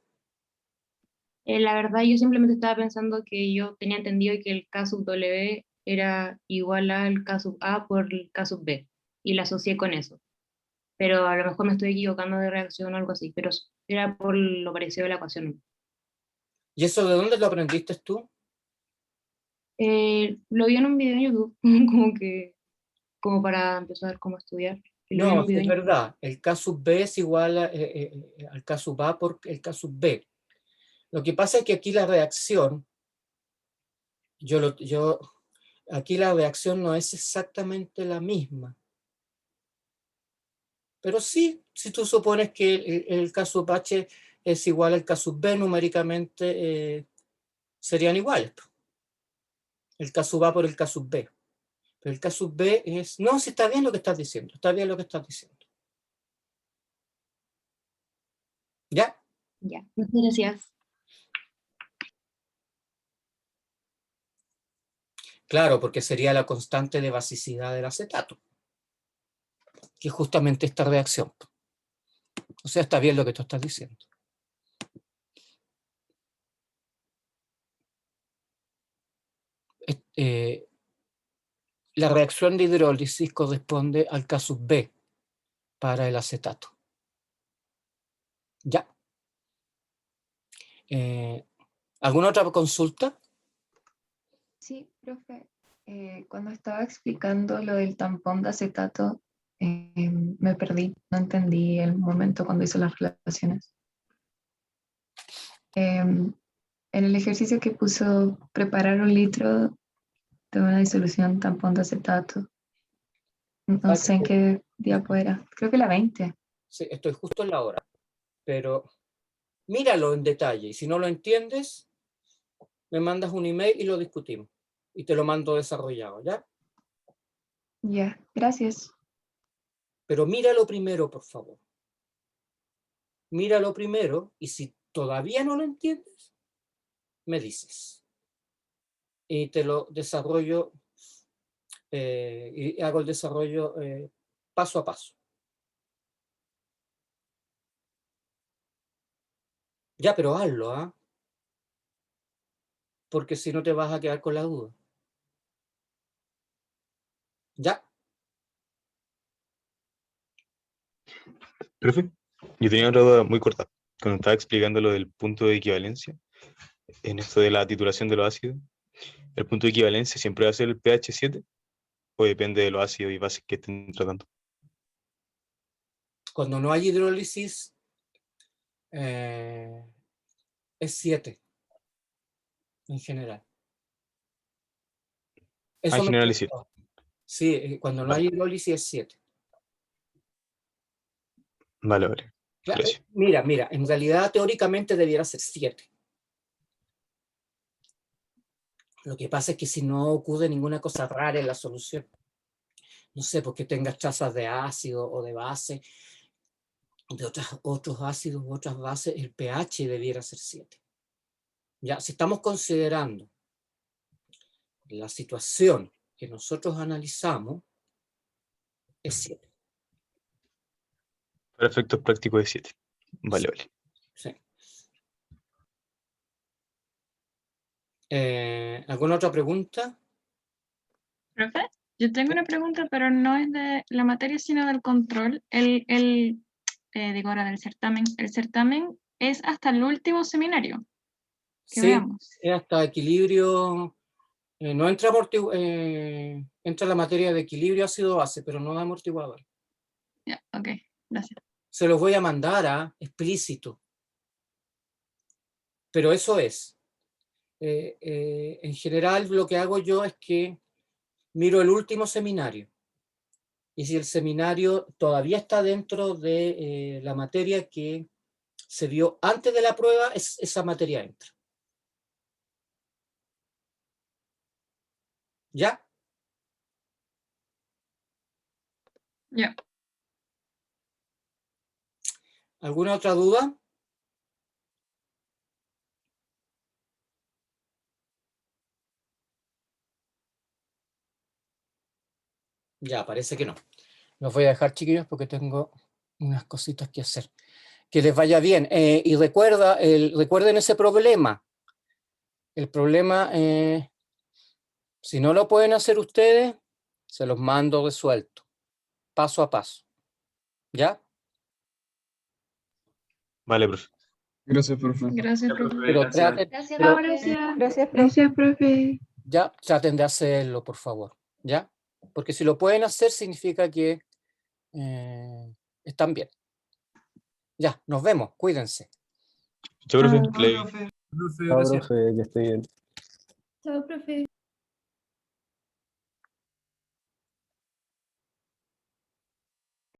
La verdad, yo simplemente estaba pensando que yo tenía entendido que el K sub W era igual al K sub A por el K sub B, y la asocié con eso. Pero a lo mejor me estoy equivocando de reacción o algo así, pero era por lo parecido a la ecuación. ¿Y eso de dónde lo aprendiste tú? Lo vi en un video en YouTube, como para empezar como a estudiar. Lo vi en No, un video es en YouTube. verdad. El K sub B es igual al K sub A por el K sub B. Lo que pasa es que aquí la reacción, aquí la reacción no es exactamente la misma. Pero sí, si tú supones que el K sub H es igual al K sub B, numéricamente serían iguales. El K sub A por el K sub B. Pero el K sub B es... No, si está bien lo que estás diciendo. Está bien lo que estás diciendo. ¿Ya? Ya, muchas gracias. Claro, porque sería la constante de basicidad del acetato, que es justamente esta reacción. O sea, está bien lo que tú estás diciendo. la reacción de hidrólisis corresponde al casus B para el acetato. Ya. ¿Alguna otra consulta? Sí, profe. Cuando estaba explicando lo del tampón de acetato, me perdí, no entendí el momento cuando hizo las relaciones. En el ejercicio que puso preparar 1 litro de una disolución tampón de acetato, no sé en qué diapo era, creo que la 20. Sí, estoy justo en la hora, pero míralo en detalle, y si no lo entiendes, me mandas un email y lo discutimos, y te lo mando desarrollado, ¿ya? Ya, gracias. Pero míralo primero, por favor. Míralo primero, y si todavía no lo entiendes, me dices. Y te lo desarrollo, y hago el desarrollo paso a paso. Ya, pero hazlo, ¿ah? Porque si no te vas a quedar con la duda. Ya. Profe, yo tenía otra duda muy corta. Cuando estaba explicando lo del punto de equivalencia, en esto de la titulación de los ácidos, ¿el punto de equivalencia siempre va a ser el pH 7? ¿O depende de los ácidos y bases que estén tratando? Cuando no hay hidrólisis, es 7 en general. Eso En me general es preocupa. 7. Sí, cuando no hay hidrólisis es 7. Vale, vale. Gracias. Mira, en realidad teóricamente debiera ser 7. Lo que pasa es que si no ocurre ninguna cosa rara en la solución, no sé, porque tengas trazas de ácido o de base, de otros ácidos u otras bases, el pH debiera ser 7. Ya, si estamos considerando la situación que nosotros analizamos, es 7. Para efectos prácticos es 7. Vale, vale. Sí. ¿Alguna otra pregunta? Profe, yo tengo una pregunta, pero no es de la materia, sino del control. Digo ahora del certamen. El certamen es hasta el último seminario. Que Sí, veamos. es hasta equilibrio. No entra entra la materia de equilibrio ácido base, pero no de amortiguador. Ya, ok, gracias. Se los voy a mandar a explícito. Pero eso es. En general lo que hago yo es que miro el último seminario. Y si el seminario todavía está dentro de la materia que se vio antes de la prueba, esa materia entra. ¿Ya? Ya. ¿Alguna otra duda? Ya, parece que no. Los voy a dejar, chiquillos, porque tengo unas cositas que hacer. Que les vaya bien. Y recuerden ese problema. El problema, si no lo pueden hacer ustedes, se los mando resuelto, paso a paso. ¿Ya? Vale, profe. Gracias, profe. Gracias, profe. Pero traten, Gracias, pero gracias. Gracias, profe. Gracias, profe. ya traten de hacerlo, por favor. ¿Ya? Porque si lo pueden hacer, significa que están bien. Ya, nos vemos. Cuídense. Chao, profe. Ah. Que le- Chao, profe, que esté bien. Chao, profe.